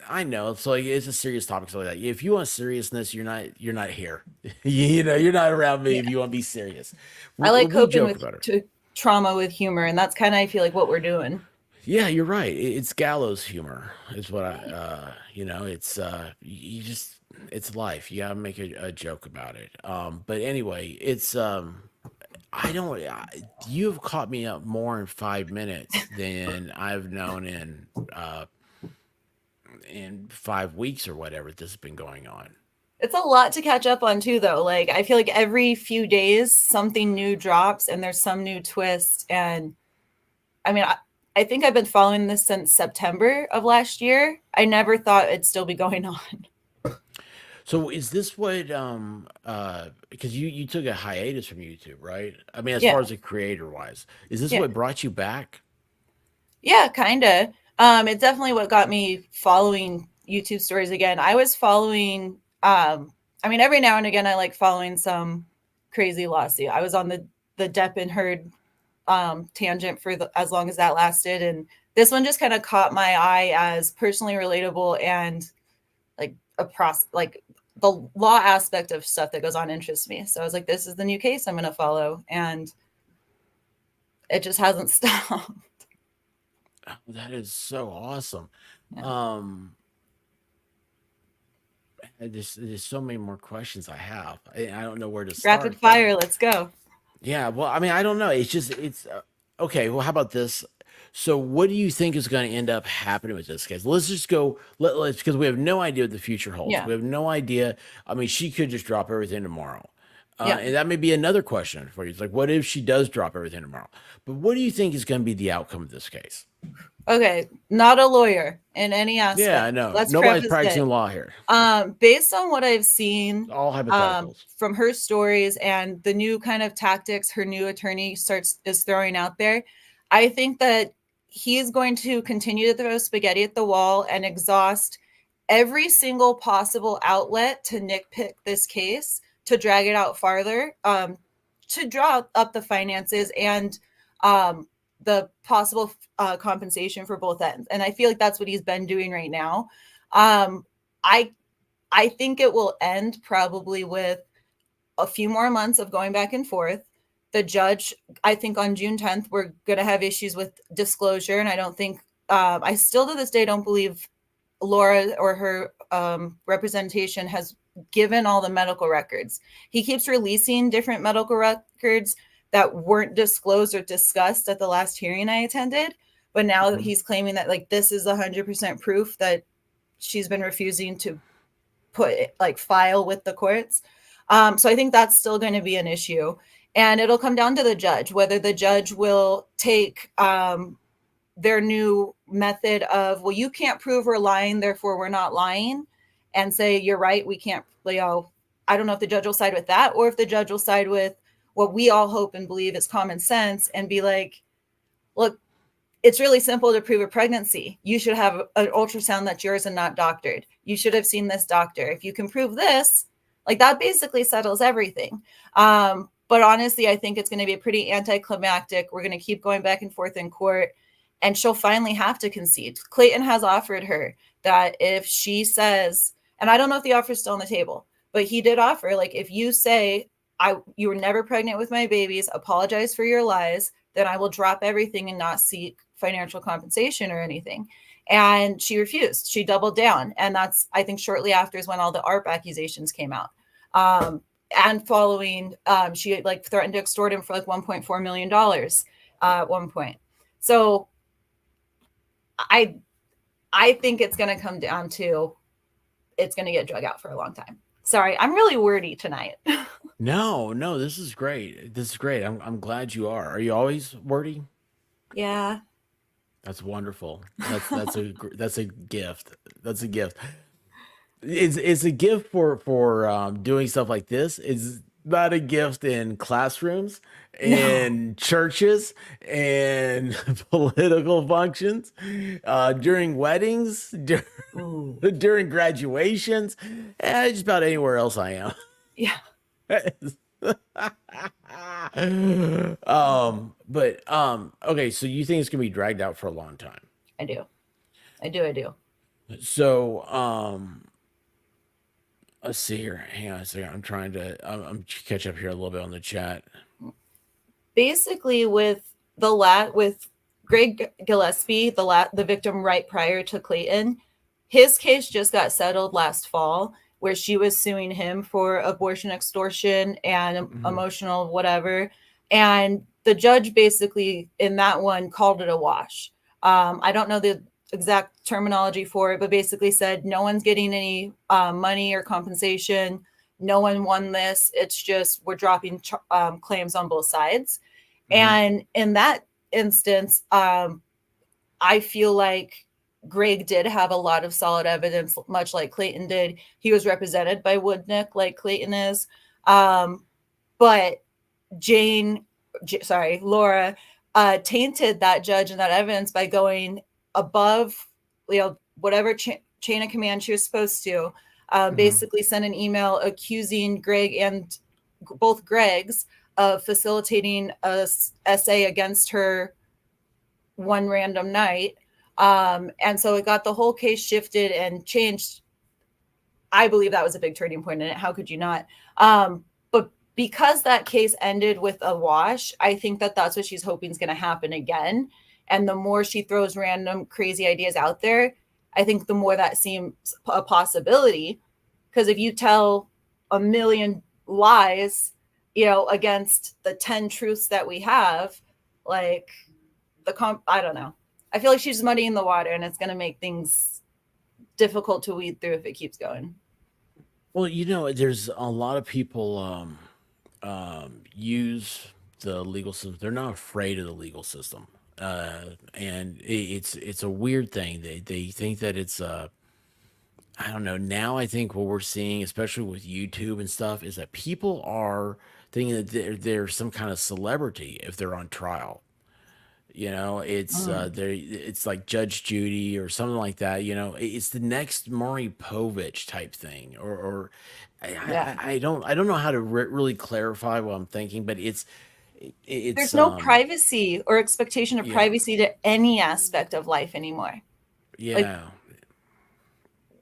I know. So like, it's a serious topic, so like that. If you want seriousness, you're not here. You're not around me Yeah. if you want to be serious. I We, like we coping joke with about it. trauma with humor, and that's kind of I feel like what we're doing. Yeah, you're right. It's gallows humor, is what it's you just it's life. You gotta make a joke about it. But anyway, I don't. You've caught me up more in 5 minutes than I've known in 5 weeks or whatever this has been going on. It's a lot to catch up on too, though. Like I feel like every few days something new drops and there's some new twist. And I mean, I think I've been following this since September of last year. I never thought it'd still be going on. So is this what because you took a hiatus from YouTube, right? I mean, as Yeah. far as the creator wise, is this Yeah. what brought you back? Yeah, kind of. It's definitely what got me following YouTube stories again. I was following, I mean, every now and again, I like following some crazy lawsuit. I was on the Depp and Heard tangent for as long as that lasted, and this one just kind of caught my eye as personally relatable and like like the law aspect of stuff that goes on interests me. So I was like, this is the new case I'm going to follow, and it just hasn't stopped. Oh, that is so awesome. Yeah. Um, there's so many more questions I have. I don't know where to Rapid start though. fire, let's go. Yeah, well, I mean, I don't know. It's okay. Well, how about this? So, what do you think is going to end up happening with this case? Let's just go. Let's because we have no idea what the future holds. Yeah. We have no idea. I mean, she could just drop everything tomorrow, Yeah. and that may be another question for you. It's like, what if she does drop everything tomorrow? But what do you think is going to be the outcome of this case? Okay, not a lawyer in any Yeah, I aspect. know. Let's Nobody's preface practicing it. law here. Based on what I've seen All hypotheticals. from her stories and the new kind of tactics her new attorney is throwing out there, I think that he's going to continue to throw spaghetti at the wall and exhaust every single possible outlet to nitpick this case, to drag it out farther, to draw up the finances and the possible compensation for both ends. And I feel like that's what he's been doing right now. Um, I I think it will end probably with a few more months of going back and forth. The judge, I think on June 10th, we're going to have issues with disclosure. And I don't think, I still to this day don't believe Laura or her representation has given all the medical records. He keeps releasing different medical records that weren't disclosed or discussed at the last hearing I attended. But now he's claiming that like this is 100% proof that she's been refusing to put like file with the courts. So I think that's still going to be an issue. And it'll come down to the judge, whether the judge will take their new method of, well, you can't prove we're lying, therefore we're not lying, and say, you're right, we can't, I don't know if the judge will side with that or if the judge will side with what we all hope and believe is common sense and be like, look, it's really simple to prove a pregnancy. You should have an ultrasound that's yours and not doctored. You should have seen this doctor. If you can prove this, like that basically settles everything. But honestly, I think it's going to be pretty anticlimactic. We're going to keep going back and forth in court and she'll finally have to concede. Clayton has offered her that if she says, and I don't know if the offer is still on the table, but he did offer, like, if you say, you were never pregnant with my babies, apologize for your lies, then I will drop everything and not seek financial compensation or anything. And she refused. She doubled down. And that's, I think, shortly after is when all the ARP accusations came out. And following, she like threatened to extort him for like $1.4 million at one point. So I think it's going to come down to it's going to get drug out for a long time. Sorry, I'm really wordy tonight. No, this is great. This is great. I'm glad you are. Are you always wordy? Yeah. That's wonderful. That's a gift. That's a gift. It's a gift for doing stuff like this. It's not a gift in classrooms, No. in churches, and political functions, during weddings, during graduations, and just about anywhere else I am. Yeah. Okay, so you think it's gonna be dragged out for a long time. I do. I do. So, let's see here. Hang on a second. I'm catch up here a little bit on the chat. Basically, with Greg Gillespie, the victim right prior to Clayton, his case just got settled last fall, where she was suing him for abortion extortion and Mhm. emotional whatever. And the judge basically in that one called it a wash. I don't know the exact terminology for it, but basically said no one's getting any money or compensation. No one won this. It's just we're dropping claims on both sides. Mhm. And in that instance, I feel like Greg did have a lot of solid evidence, much like Clayton did. He was represented by Woodnick, like Clayton is. But Jane, Laura, tainted that judge and that evidence by going above, whatever chain of command she was supposed to. Mhm. Basically, sent an email accusing Greg and both Gregs of facilitating a essay against her one random night. And so it got the whole case shifted and changed. I believe that was a big turning point in it. How could you not? But because that case ended with a wash, I think that that's what she's hoping is going to happen again. And the more she throws random crazy ideas out there, I think the more that seems a possibility. Because if you tell a million lies, against the 10 truths that we have, like I don't know. I feel like she's muddying the water and it's going to make things difficult to weed through if it keeps going. Well, there's a lot of people use the legal system. They're not afraid of the legal system, and it's a weird thing. They think that it's I don't know. Now I think what we're seeing, especially with YouTube and stuff, is that people are thinking that they're some kind of celebrity if they're on trial. Mm. It's like Judge Judy or something like that. It's the next Maury Povich type thing, or Yeah. I don't know how to really clarify what I'm thinking, but it's There's no privacy or expectation of yeah, privacy to any aspect of life anymore. Like, yeah,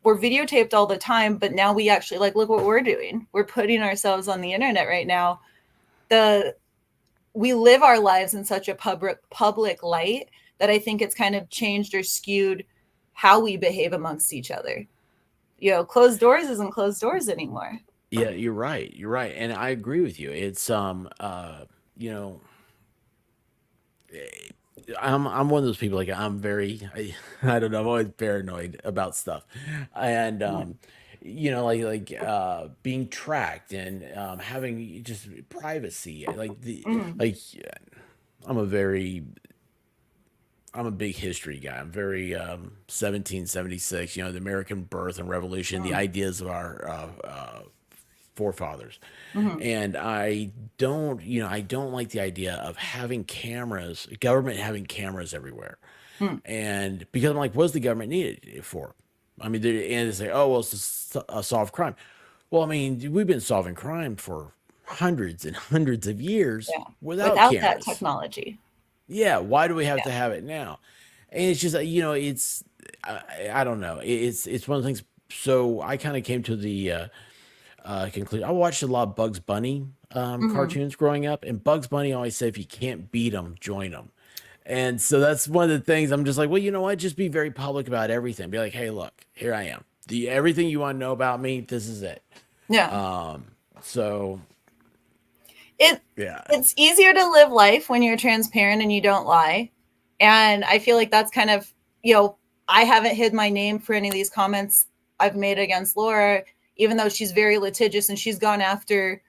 we're videotaped all the time, but now we actually, like, look what we're doing. We're putting ourselves on the internet right now. The We live our lives in such a public light that I think it's kind of changed or skewed how we behave amongst each other. Closed doors isn't closed doors anymore. yeah. You're right, and I agree with you. It's you know I'm one of those people, like I'm very I don't know, I'm always paranoid about stuff, and being tracked and having just privacy, Mm. like I'm a very I'm a big history guy. I'm very 1776, the American birth and revolution, the Mm. ideas of our forefathers. Mm. And I don't like the idea of having cameras, government having cameras everywhere. Mm. And because I'm like, what's the government needed it for? I mean, and they say, oh, well, it's to solve crime. Well, I mean, we've been solving crime for hundreds and hundreds of years Yeah. without Without that cameras. technology. Yeah, why do we have Yeah. to have it now? And it's just, it's, I don't know. It's one of the things. So I kind of came to the conclusion. I watched a lot of Bugs Bunny Hmm. cartoons growing up, and Bugs Bunny always said, if you can't beat them, join them. And so that's one of the things I'm just like, well, you know what? Just be very public about everything. Be like, hey, look, here I am. Everything you want to know about me, this is it. Yeah. So It yeah, it's easier to live life when you're transparent and you don't lie. And I feel like that's kind of, I haven't hid my name for any of these comments I've made against Laura, even though she's very litigious and she's gone after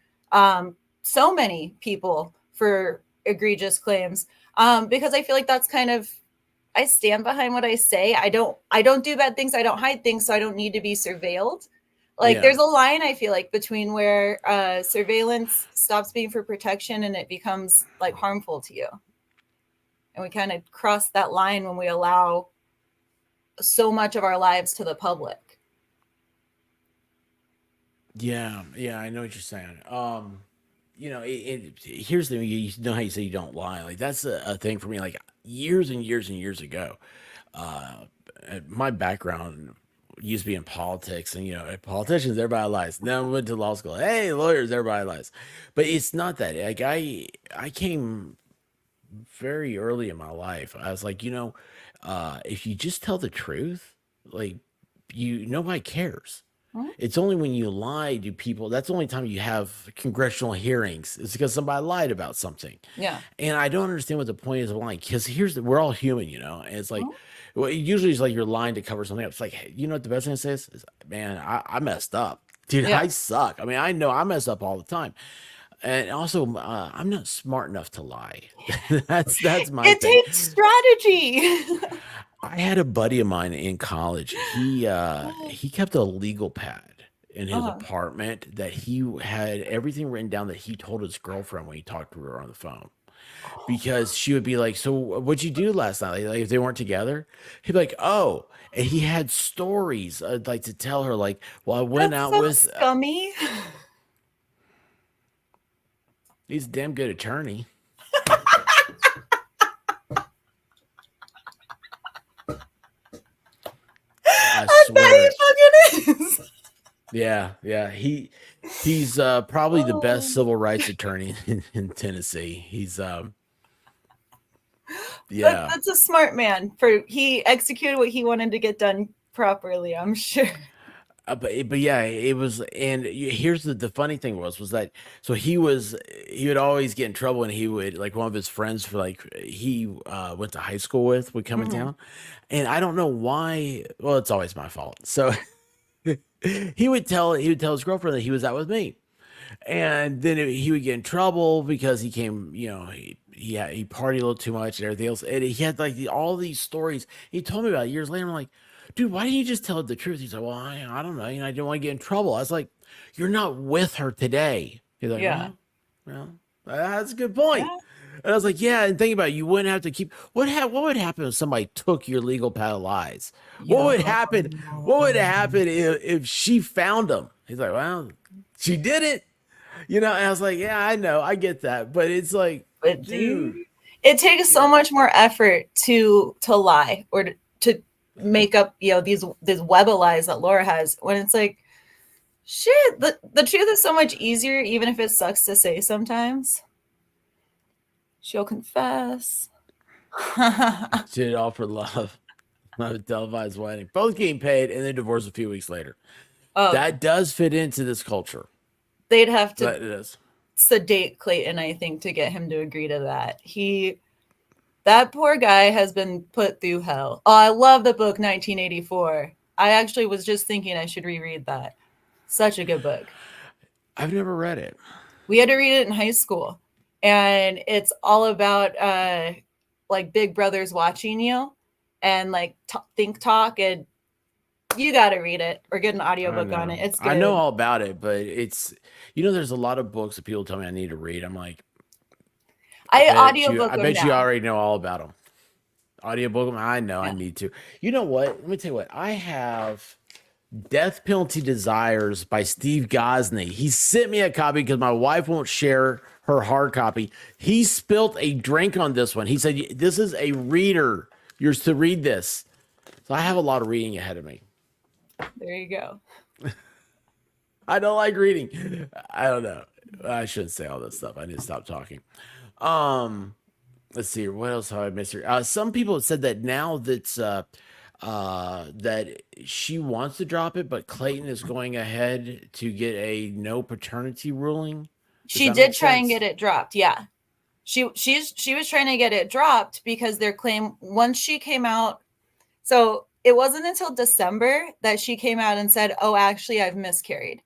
so many people for egregious claims. Because I feel like that's kind of, I stand behind what I say. I don't do bad things. I don't hide things, so I don't need to be surveilled. Like, yeah. there's a line I feel like between where surveillance stops being for protection and it becomes like harmful to you. And we kind of cross that line when we allow so much of our lives to the public. Yeah, yeah, I know what you're saying. Here's the thing, you know how you say you don't lie. Like that's a thing for me. Like years and years and years ago, uh, my background used to be in politics, and politicians, everybody lies. Then I went to law school. Hey, lawyers, everybody lies. But it's not that. Like I came very early in my life. I was like, if you just tell the truth, like nobody cares. Mhm. It's only when you lie do people. That's the only time you have congressional hearings. It's because somebody lied about something, Yeah. and I don't understand what the point is of lying. Because we're all human, and it's like, Mhm. well, usually it's like you're lying to cover something up. It's like, hey, you know what the best thing to say is man, I messed up, dude. Yeah. I suck. I mean, I know I mess up all the time, and also I'm not smart enough to lie. That's my It thing. takes strategy. I had a buddy of mine in college. He kept a legal pad in his Uh-huh. apartment that he had everything written down that he told his girlfriend when he talked to her on the phone. Because she would be like, "So what'd you do last night?" Like if they weren't together, he'd be like, "Oh," and he had stories like to tell her, like, "Well, I went That's out so with." scummy. He's a damn good attorney. I I bet swear. he fucking is. Yeah. He's probably the best Oh, civil rights attorney in Tennessee. He's but yeah. that's a smart man. For he executed what he wanted to get done properly, I'm sure. But yeah, it was, and here's the funny thing was that so he would always get in trouble, and he would like one of his friends for like he went to high school with would come in Mhm. town, and I don't know why. Well, it's always my fault. So he would tell his girlfriend that he was out with me, and then he would get in trouble because he came, he partied a little too much and everything else, and he had like all these stories. He told me about it years later. I'm like, dude, why didn't you just tell the truth? He's like, well, I don't know, I didn't want to get in trouble. I was like, you're not with her today. He's like, Yeah. well, that's a good point. Yeah. And I was like, yeah, and think about it, you wouldn't have to keep what would happen if somebody took your legal pad of lies? What Yeah. would happen? What would happen if she found him? He's like, well, she did it. And I was like, yeah, I know, I get that, but it's like, But dude, dude, it takes so yeah, much more effort to lie or to make up, these web of lies that Laura has when it's like, shit, the truth is so much easier, even if it sucks to say sometimes. She'll confess. did it all for love. A televised wedding, both getting paid, and then divorced a few weeks later. Oh, That does fit into this culture. they'd have to That it is. sedate Clayton, I think, to get him to agree to that. That poor guy has been put through hell. Oh, I love the book 1984. I actually was just thinking I should reread that. Such a good book. I've never read it. We had to read it in high school, and it's all about like big brothers watching you and like think talk, and you got to read it or get an I audiobook on know. it. It's I know good. all about it, but there's a lot of books that people tell me I need to read. I'm like, I I audiobook them bet you now. already know all about them. Audiobook 'em, I know I Yeah. need to. You know what? Let me tell you what. I have Death Penalty Desires by Steve Gosney. He sent me a copy because my wife won't share her hard copy. He spilt a drink on this one. He said, this is a reader. You're to read this. So I have a lot of reading ahead of me. There you go. I don't like reading. I don't know. I shouldn't say all this stuff. I need to stop talking. Um, let's see. What else have I missed here? Some people have said that now that she wants to drop it, but Clayton is going ahead to get a no paternity ruling. Does She that make did try and get sense? it dropped. Yeah. She was trying to get it dropped because their claim once she came out. So it wasn't until December that she came out and said, "Oh, actually, I've miscarried."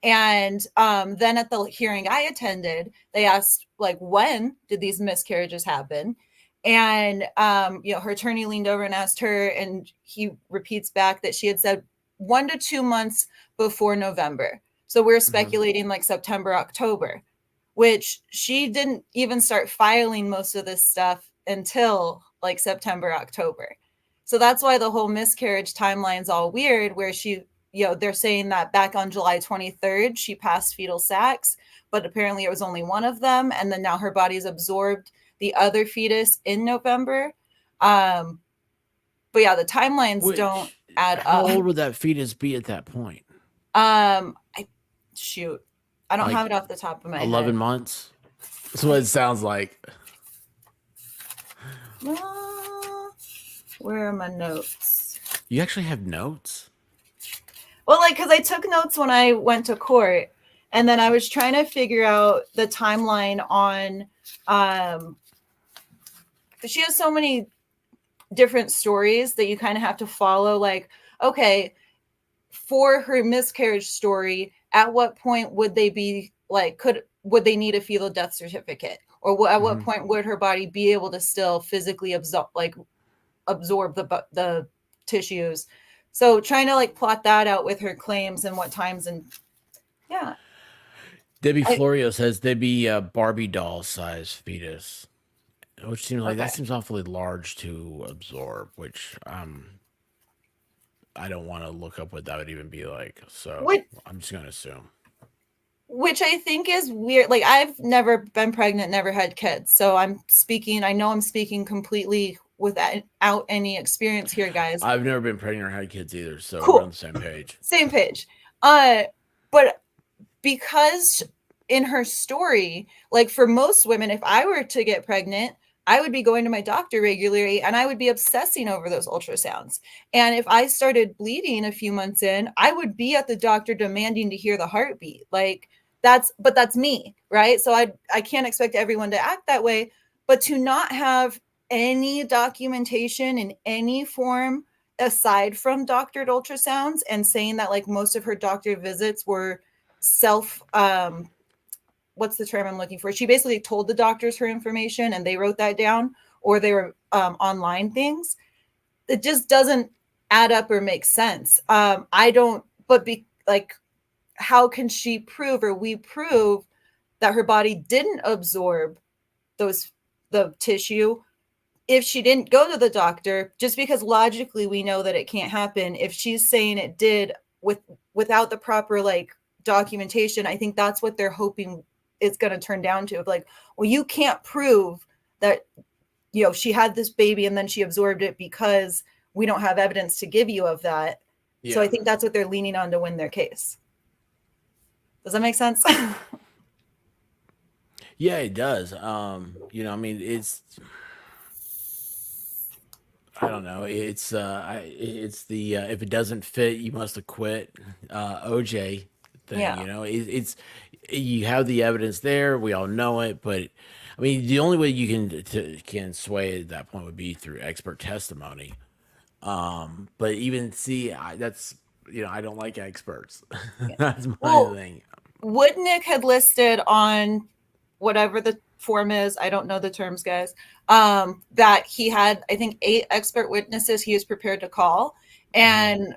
And then at the hearing I attended, they asked, like, when did these miscarriages happen? And her attorney leaned over and asked her, and he repeats back that she had said 1 to 2 months before November. So we're Hmm. speculating like September, October, which she didn't even start filing most of this stuff until like September, October. So that's why the whole miscarriage timeline's all weird, where they're saying that back on July 23rd, she passed fetal sacs, but apparently it was only one of them. And then now her body's absorbed the other fetus in November. Um, but yeah, the timelines don't Which, add how up. old would that fetus be at that point? I shoot, I don't have Like it off the top of my 11 head. months? That's what it sounds like. Where are my notes? You actually have notes? Well, like, because I took notes when I went to court, and then I was trying to figure out the timeline on. She has so many different stories that you kind of have to follow. Like, okay, for her miscarriage story, at what point would they be like? Would they need a fetal death certificate, or at what point would her body be able to still physically absorb the tissues? So trying to like plot that out with her claims and what times, and yeah. Debbie I, Florio says they'd be a Barbie doll size fetus, which seems like that okay. seems awfully large to absorb, which I don't want to look up what that would even be like. So Which I'm just gonna assume. which I think is weird. Like I've never been pregnant, never had kids. So I know I'm speaking completely without any experience here, guys. I've never been pregnant or had kids either, so we're on Cool. the same page. Same page. Uh but because in her story, like for most women, if I were to get pregnant, I would be going to my doctor regularly and I would be obsessing over those ultrasounds. And if I started bleeding a few months in, I would be at the doctor demanding to hear the heartbeat. Like that's me, right? So I can't expect everyone to act that way, but to not have any documentation in any form aside from doctored ultrasounds and saying that like most of her doctor visits were self what's the term I'm looking for? She basically told the doctors her information and they wrote that down, or they were online things. It just doesn't add up or make sense. I don't, but be like, how can she prove or we prove that her body didn't absorb the tissue if she didn't go to the doctor? Just because logically we know that it can't happen. If she's saying it did without the proper like documentation, I think that's what they're hoping it's going to turn down to. Like, well, you can't prove that she had this baby and then she absorbed it because we don't have evidence to give you of that. So I Yeah. think that's what they're leaning on to win their case. Does that make sense? Yeah, it does. I mean, I don't know. It's the if it doesn't fit, you must acquit. OJ thing. Yeah. It's you have the evidence there. We all know it, but I mean, the only way you can sway it at that point would be through expert testimony. But even see, that's I don't like experts. Yeah. That's my Well, thing. Woodnick had listed on whatever the form is, I don't know the terms, guys, that he had, I think, 8 expert witnesses he was prepared to call. And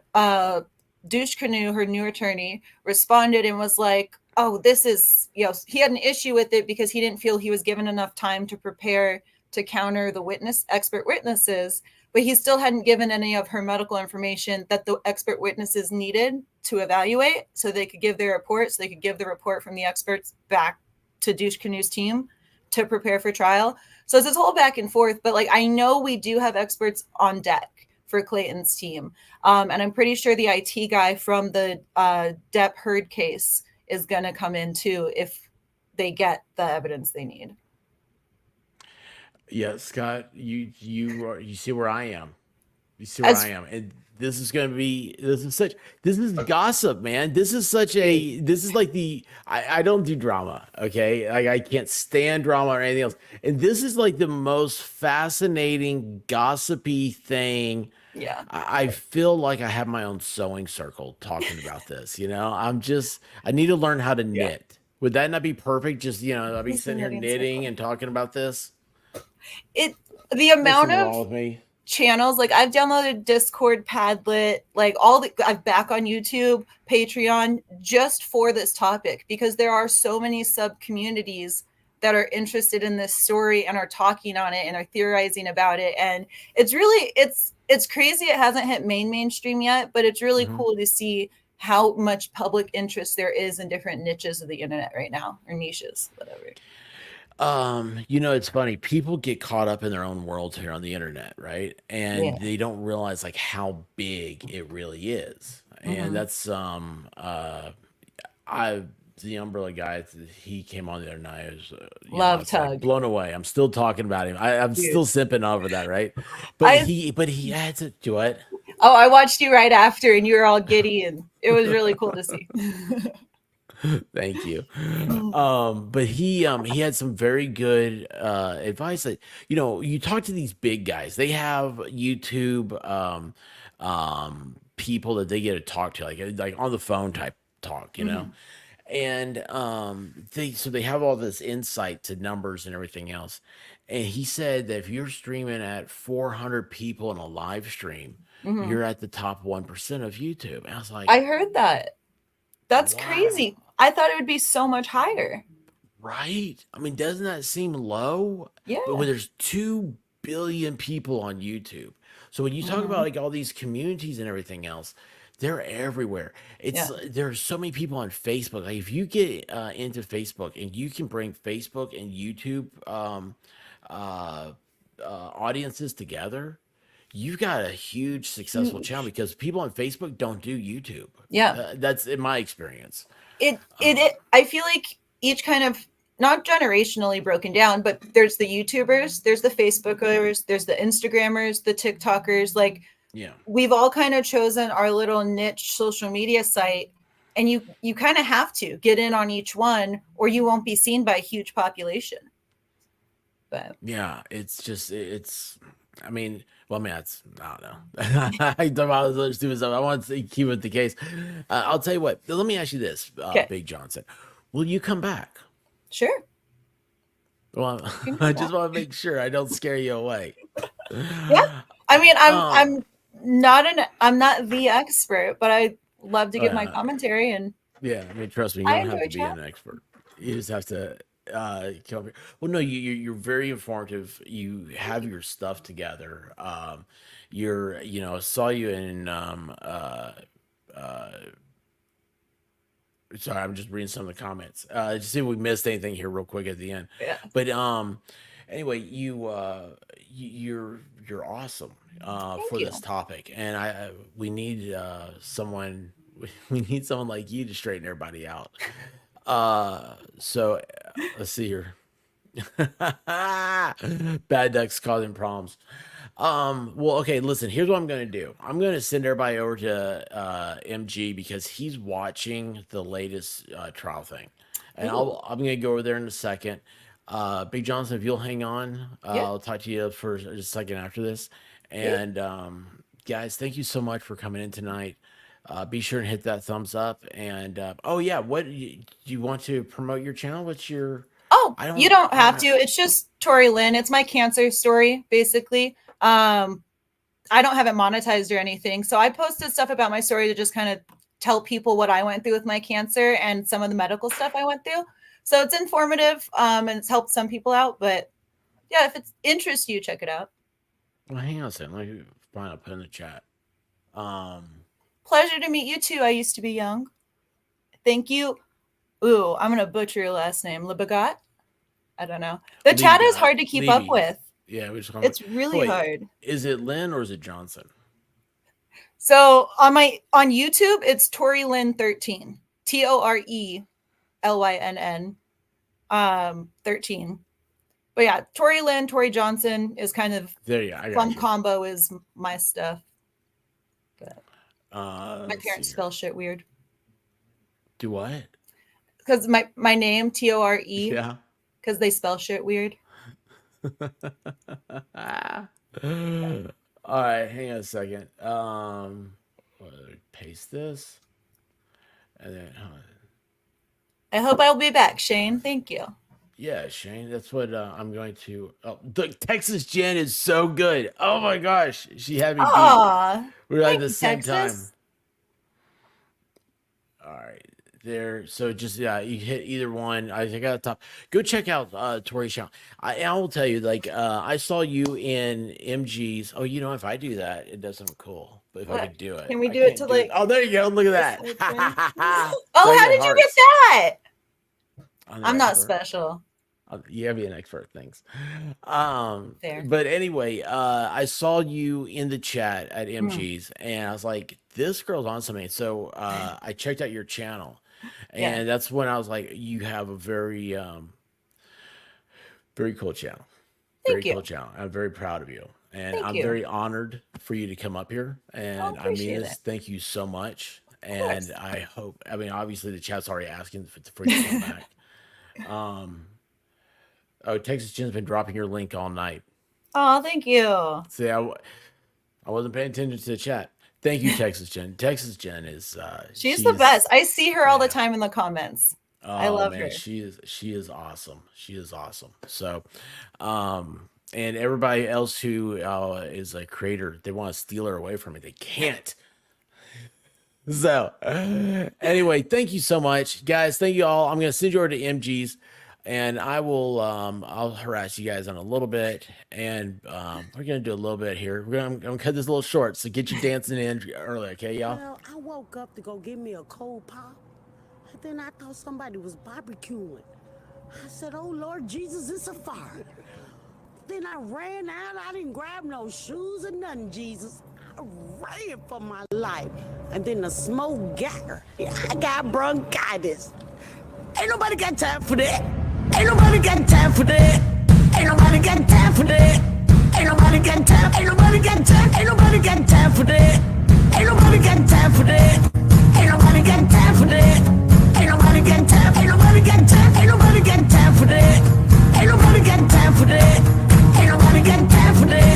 Douche Canoe, her new attorney, responded and was like, oh, this is, he had an issue with it because he didn't feel he was given enough time to prepare to counter the expert witnesses, but he still hadn't given any of her medical information that the expert witnesses needed to evaluate so they could give their report, so they could give the report from the experts back to Douche Canoe's team to prepare for trial. So it's this whole back and forth, but like I know we do have experts on deck for Clayton's team. And I'm pretty sure the IT guy from the Depp Heard case is going to come in too if they get the evidence they need. Yeah, Scott, you see where I am. You see where I As am, and this is gossip, man. This is like I don't do drama, okay? Like I can't stand drama or anything else, and this is like the most fascinating gossipy thing. yeah. I feel like I have my own sewing circle talking about this. I need to learn how to Yeah. knit. Would that not be perfect? Just I'll be He's the sitting here knitting knitting circle. and talking about this. It the There's amount something of wrong with me. channels, like I've downloaded Discord, Padlet, like I'm back on YouTube, Patreon, just for this topic because there are so many sub communities that are interested in this story and are talking on it and are theorizing about it. And it's crazy it hasn't hit mainstream yet, but it's really Mhm. cool to see how much public interest there is in different niches of the internet right now, or niches, whatever. It's funny. People get caught up in their own worlds here on the internet, right? Yeah. And they don't realize like how big it really is. And Mm-hmm. that's I the umbrella guy, he came on the other night. I was, I Love was like Tug, blown away. I'm still talking about him. I'm dude. still simping over that, right? I But he had to do it. Oh, I watched you right after, and you were all giddy, and it was really cool to see. Thank you. But he had some very good advice that you talk to these big guys. They have YouTube people that they get to talk to, like on the phone type talk, Mhm. and they have all this insight to numbers and everything else. And he said that if you're streaming at 400 people in a live stream, Mhm. you're at the top 1% of YouTube. And I was like, I heard that. That's wow. crazy. I thought it would be so much higher. Right? I mean, doesn't that seem low? But when Yeah. there's 2 billion people on YouTube. So when you talk about Mhm. like all these communities and everything else, they're everywhere. Yeah. There's so many people on Facebook. Like if you get into Facebook and you can bring Facebook and YouTube uh, audiences together, you've got a huge successful channel Huge. because people on Facebook don't do YouTube. Yeah. That's in my experience. It I feel like each kind of, not generationally broken down, but there's the YouTubers, there's the Facebookers, there's the Instagrammers, the TikTokers. Like, Yeah. we've all kind of chosen our little niche social media site, and you kind of have to get in on each one, or you won't be seen by a huge population. But Yeah, it's just I mean, well, I mean, I don't know. I talk about this other stupid stuff. I want to keep it the case. I'll tell you what. Let me ask you this, okay, Big Johnson. Will you come back? sure, Well, you can I come just back. want to make sure I don't scare you away. Yeah, I mean, Oh, I'm not the expert, but I love to give my uh, commentary, and yeah. I mean, trust me, you I don't have enjoy to be chat. an expert. You just have to come here. Well, no, you're very informative. You have your stuff together. Saw you in uh, sorry, I'm just reading some of the comments. Just see if we missed anything here real quick at the end. Yeah, But anyway, you're awesome thank for you. this topic, and we need someone we need someone like you to straighten everybody out. So let's see here. Bad ducks causing problems. Well, okay, listen, here's what I'm gonna do. I'm gonna send everybody over to MG because he's watching the latest trial thing. And Ooh, I'm gonna go over there in a second. Big Johnson, if you'll hang on, yeah, I'll talk to you for just a second after this. yeah. And guys, thank you so much for coming in tonight. Be sure and hit that thumbs up. And oh yeah, do you want to promote your channel? What's your Oh, you don't I don't have know. to. It's just Tori Lynn. It's my cancer story, basically. I don't have it monetized or anything. So I posted stuff about my story to just kind of tell people what I went through with my cancer and some of the medical stuff I went through. So it's informative, and it's helped some people out. But yeah, if it interests you, check it out. Well, hang on a second. Let me find a put in the chat. Um, Pleasure to meet you too. I used to be young. Thank you. Ooh, I'm gonna butcher your last name. Lebagot? I don't know. The chat is hard to keep up Levy. with. Yeah, we just call it. It's Oh really wait, hard. is it Lynn or is it Johnson? So on YouTube, it's Tori Lynn 13. TORELYNN 13. But yeah, Tori Lynn, Tori Johnson is kind of There you go. I fun got you. combo is my stuff. But my Let's see parents here. spell shit weird. Do what? Because my name, TORE, Yeah. because they spell shit weird. All right, hang on a second. Paste this, and then I hope I'll be back, Shane. Thank you. yeah, Shane. That's what I'm going to. Oh, the Texas Jen is so good. Oh my gosh, she had me beat. Aw, We're at thank the you, same time. Texas. All right, there. So just yeah, you hit either one. I think at the top. Go check out Tori Shaw. I will tell you, like I saw you in MG's. Oh, if I do that, it does something cool. But if I What? could do it, Can we I do it can't to do it. like Oh, there you go. Look this at whole thing? that. So Oh, I how get did you get hearts. that? On the I'm not expert. special. You have to be an expert. Thanks. Fair. But anyway, I saw you in the chat at Mm, MG's, and I was like, "This girl's on something." So I checked out your channel, yeah. and that's when I was like, "You have a very cool channel, very Thank you. cool channel. I'm very proud of you, and Thank I'm you. very honored for you to come up here. I'll And I mean appreciate it. this. Thank you so much. Of And course. I hope. I mean, obviously, the chat's already asking for you to come back. Um, oh, Texas Jen's been dropping your link all night. Oh, thank you. See, I wasn't paying attention to the chat. Thank you, Texas Jen. Texas Jen is She's the she's best. I see her all the yeah. time in the comments. I Oh love man, her. she is awesome. She is awesome. So, and everybody else who is a creator, they want to steal her away from me. They can't. So, anyway, thank you so much, guys. Thank you all. I'm gonna send you over to MG's, and I will I'll harass you guys on a little bit, and we're gonna do a little bit here. I'm gonna cut this a little short, so get you dancing in early, okay, y'all? Well, I woke up to go get me a cold pop, and then I thought somebody was barbecuing. I said, "Oh Lord Jesus, it's a fire." Then I ran out. I didn't grab no shoes or nothing, Jesus. I ran for my life. And then the smoke got her. I got bronchitis. Ain't nobody got time for that. Ain't nobody got time for that. Ain't nobody got time for that. Ain't nobody got time. Ain't nobody got time. Ain't nobody got time for that. Ain't nobody got time for that. Ain't nobody got time for that. Ain't nobody got time. Ain't nobody got time. Ain't nobody got time for that. Ain't nobody got time for that. Ain't nobody got time for that.